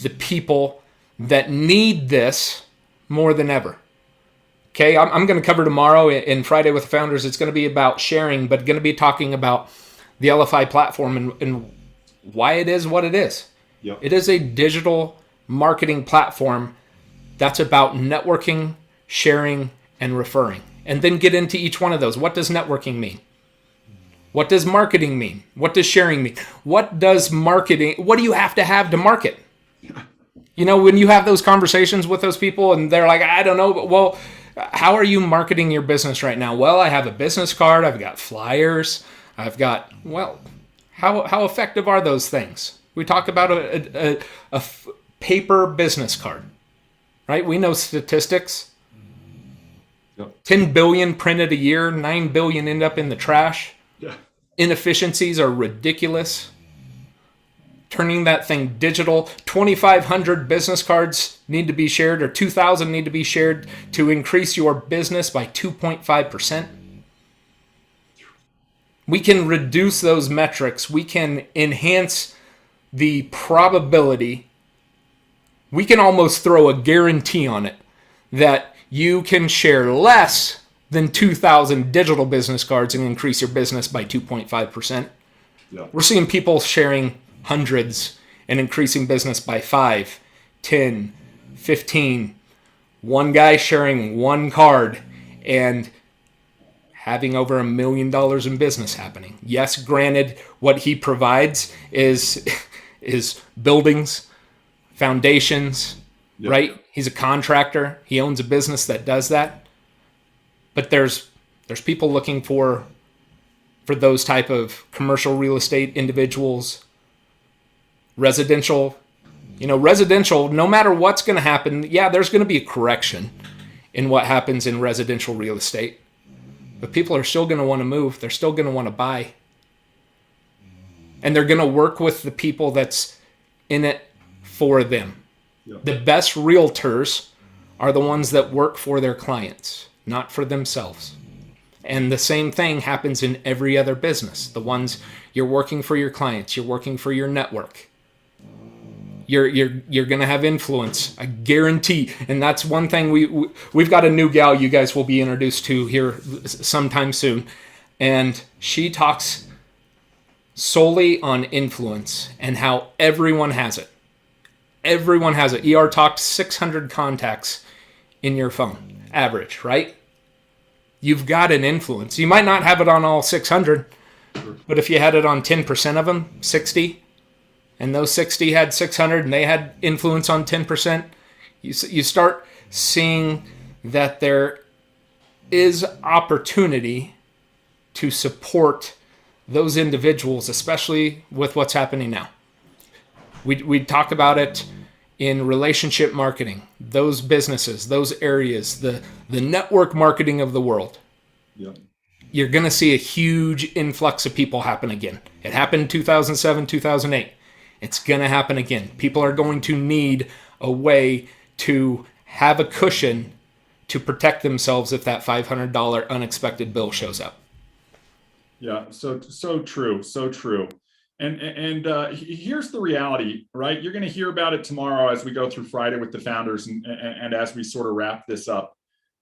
the people that need this more than ever. Okay, I'm going to cover tomorrow in Friday with the Founders. It's going to be about sharing, but going to be talking about the Elify platform and why it is what it is. Yep. It is a digital marketing platform that's about networking, sharing, and referring. And then get into each one of those. What does networking mean? What does marketing mean? What does sharing mean? What do you have to market? You know, when you have those conversations with those people and they're like, I don't know, but well, how are you marketing your business right now? Well, I have a business card. I've got flyers. How effective are those things? We talk about a paper business card, right? We know statistics. Yep. 10 billion printed a year, 9 billion end up in the trash. Yeah. Inefficiencies are ridiculous. Turning that thing digital, 2,500 business cards need to be shared, or 2,000 need to be shared to increase your business by 2.5%. We can reduce those metrics. We can enhance the probability. We can almost throw a guarantee on it that you can share less than 2,000 digital business cards and increase your business by 2.5%. Yeah. We're seeing people sharing hundreds and increasing business by 5, 10, 15. One guy sharing one card and having over $1 million in business happening. Yes, granted, what he provides is buildings, foundations, Yep. right? He's a contractor. He owns a business that does that. But there's people looking for those type of commercial real estate individuals, residential. You know, residential, no matter what's going to happen, yeah, there's going to be a correction in what happens in residential real estate. But people are still going to want to move. They're still going to want to buy. And they're going to work with the people that's in it for them. Yeah. The best realtors are the ones that work for their clients, not for themselves. And the same thing happens in every other business. The ones you're working for your clients, you're working for your network. You're going to have influence, I guarantee. And that's one thing we've got a new gal you guys will be introduced to here sometime soon. And she talks solely on influence and how everyone has it. Everyone has it. ER talked 600 contacts in your phone, average, right? You've got an influence. You might not have it on all 600, but if you had it on 10% of them, 60, and those 60 had 600 and they had influence on 10%, you start seeing that there is opportunity to support those individuals, especially with what's happening now. We talk about it in relationship marketing, those businesses, those areas, the network marketing of the world. Yeah. You're going to see a huge influx of people happen again. It happened in 2007, 2008. It's going to happen again. People are going to need a way to have a cushion to protect themselves if that $500 unexpected bill shows up. Yeah, so true, so true. And here's the reality, right? You're going to hear about it tomorrow as we go through Friday with the Founders and as we sort of wrap this up.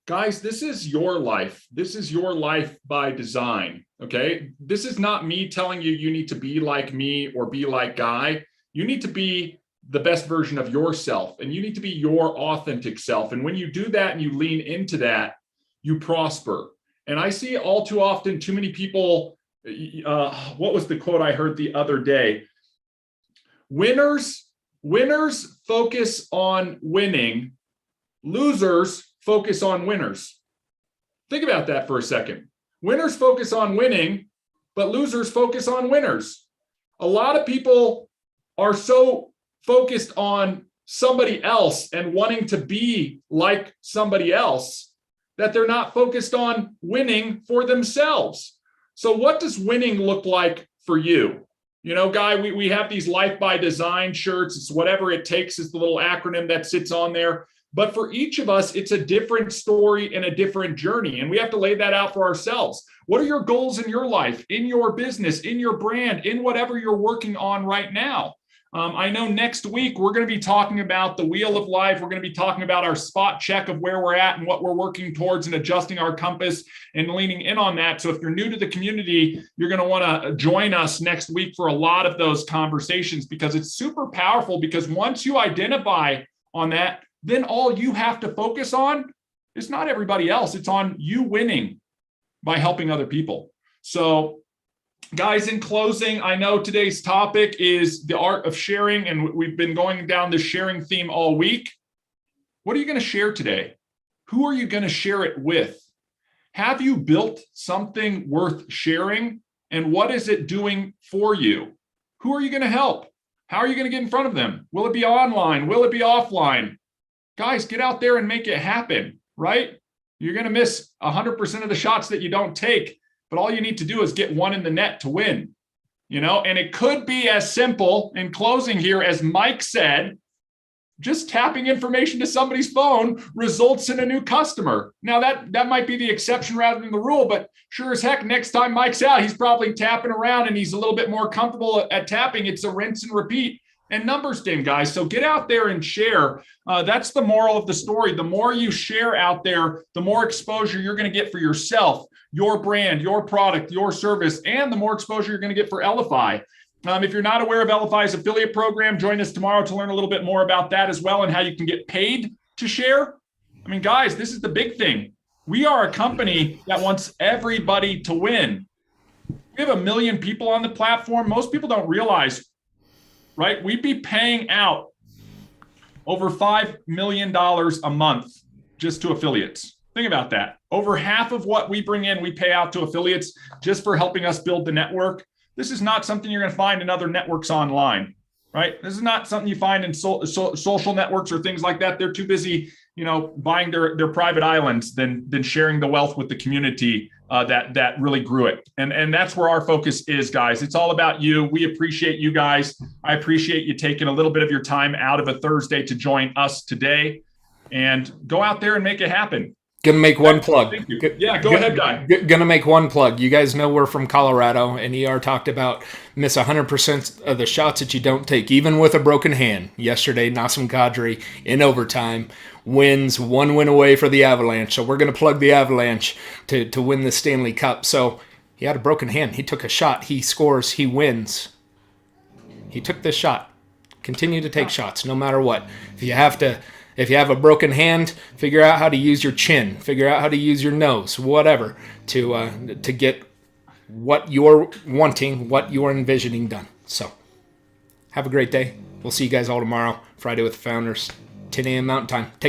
Guys, this is your life. This is your life by design, okay? This is not me telling you you need to be like me or be like Guy. You need to be the best version of yourself, and you need to be your authentic self. And when you do that and you lean into that, you prosper. And I see all too often too many people, what was the quote I heard the other day? Winners focus on winning, losers focus on winners. Think about that for a second. Winners focus on winning, but losers focus on winners. A lot of people are so focused on somebody else and wanting to be like somebody else that they're not focused on winning for themselves. So what does winning look like for you? You know, Guy, we have these Life by Design shirts. It's whatever it takes is the little acronym that sits on there. But for each of us, it's a different story and a different journey. And we have to lay that out for ourselves. What are your goals in your life, in your business, in your brand, in whatever you're working on right now? I know next week we're going to be talking about the Wheel of Life. We're going to be talking about our spot check of where we're at and what we're working towards and adjusting our compass and leaning in on that. So if you're new to the community, you're going to want to join us next week for a lot of those conversations, because it's super powerful. Because once you identify on that, then all you have to focus on is not everybody else. It's on you winning by helping other people. So guys, in closing, I know today's topic is the art of sharing, and we've been going down this sharing theme all week. What are you going to share today? Who are you going to share it with? Have you built something worth sharing? And what is it doing for you? Who are you going to help? How are you going to get in front of them? Will it be online? Will it be offline? Guys, get out there and make it happen, right? You're going to miss 100% of the shots that you don't take. But all you need to do is get one in the net to win, you know, and it could be as simple in closing here, as Mike said, just tapping information to somebody's phone results in a new customer. Now that might be the exception rather than the rule, but sure as heck, next time Mike's out, he's probably tapping around and he's a little bit more comfortable at tapping. It's a rinse and repeat and numbers game, guys. So get out there and share. That's the moral of the story. The more you share out there, the more exposure you're going to get for yourself, your brand, your product, your service, and the more exposure you're going to get for Elify. If you're not aware of Elify's affiliate program, join us tomorrow to learn a little bit more about that as well and how you can get paid to share. I mean, guys, this is the big thing. We are a company that wants everybody to win. We have 1 million people on the platform. Most people don't realize, right? We'd be paying out over $5 million a month just to affiliates. Think about that. Over half of what we bring in, we pay out to affiliates just for helping us build the network. This is not something you're going to find in other networks online, right? This is not something you find in social networks or things like that. They're too busy, you know, buying their private islands than sharing the wealth with the community that really grew it. And that's where our focus is, guys. It's all about you. We appreciate you guys. I appreciate you taking a little bit of your time out of a Thursday to join us today, and go out there and make it happen. Gonna make one plug. Yeah, go ahead, Guy. Gonna make one plug. You guys know we're from Colorado, and ER talked about miss 100% of the shots that you don't take, even with a broken hand. Yesterday, Nassim Kadri in overtime wins, 1 win away for the Avalanche. So we're gonna plug the Avalanche to win the Stanley Cup. So he had a broken hand. He took a shot. He scores. He wins. He took this shot. Continue to take shots, no matter what. If you have a broken hand, figure out how to use your chin, figure out how to use your nose, whatever, to get what you're wanting, what you're envisioning done. So, have a great day. We'll see you guys all tomorrow, Friday with the Founders, 10 a.m. Mountain Time. Take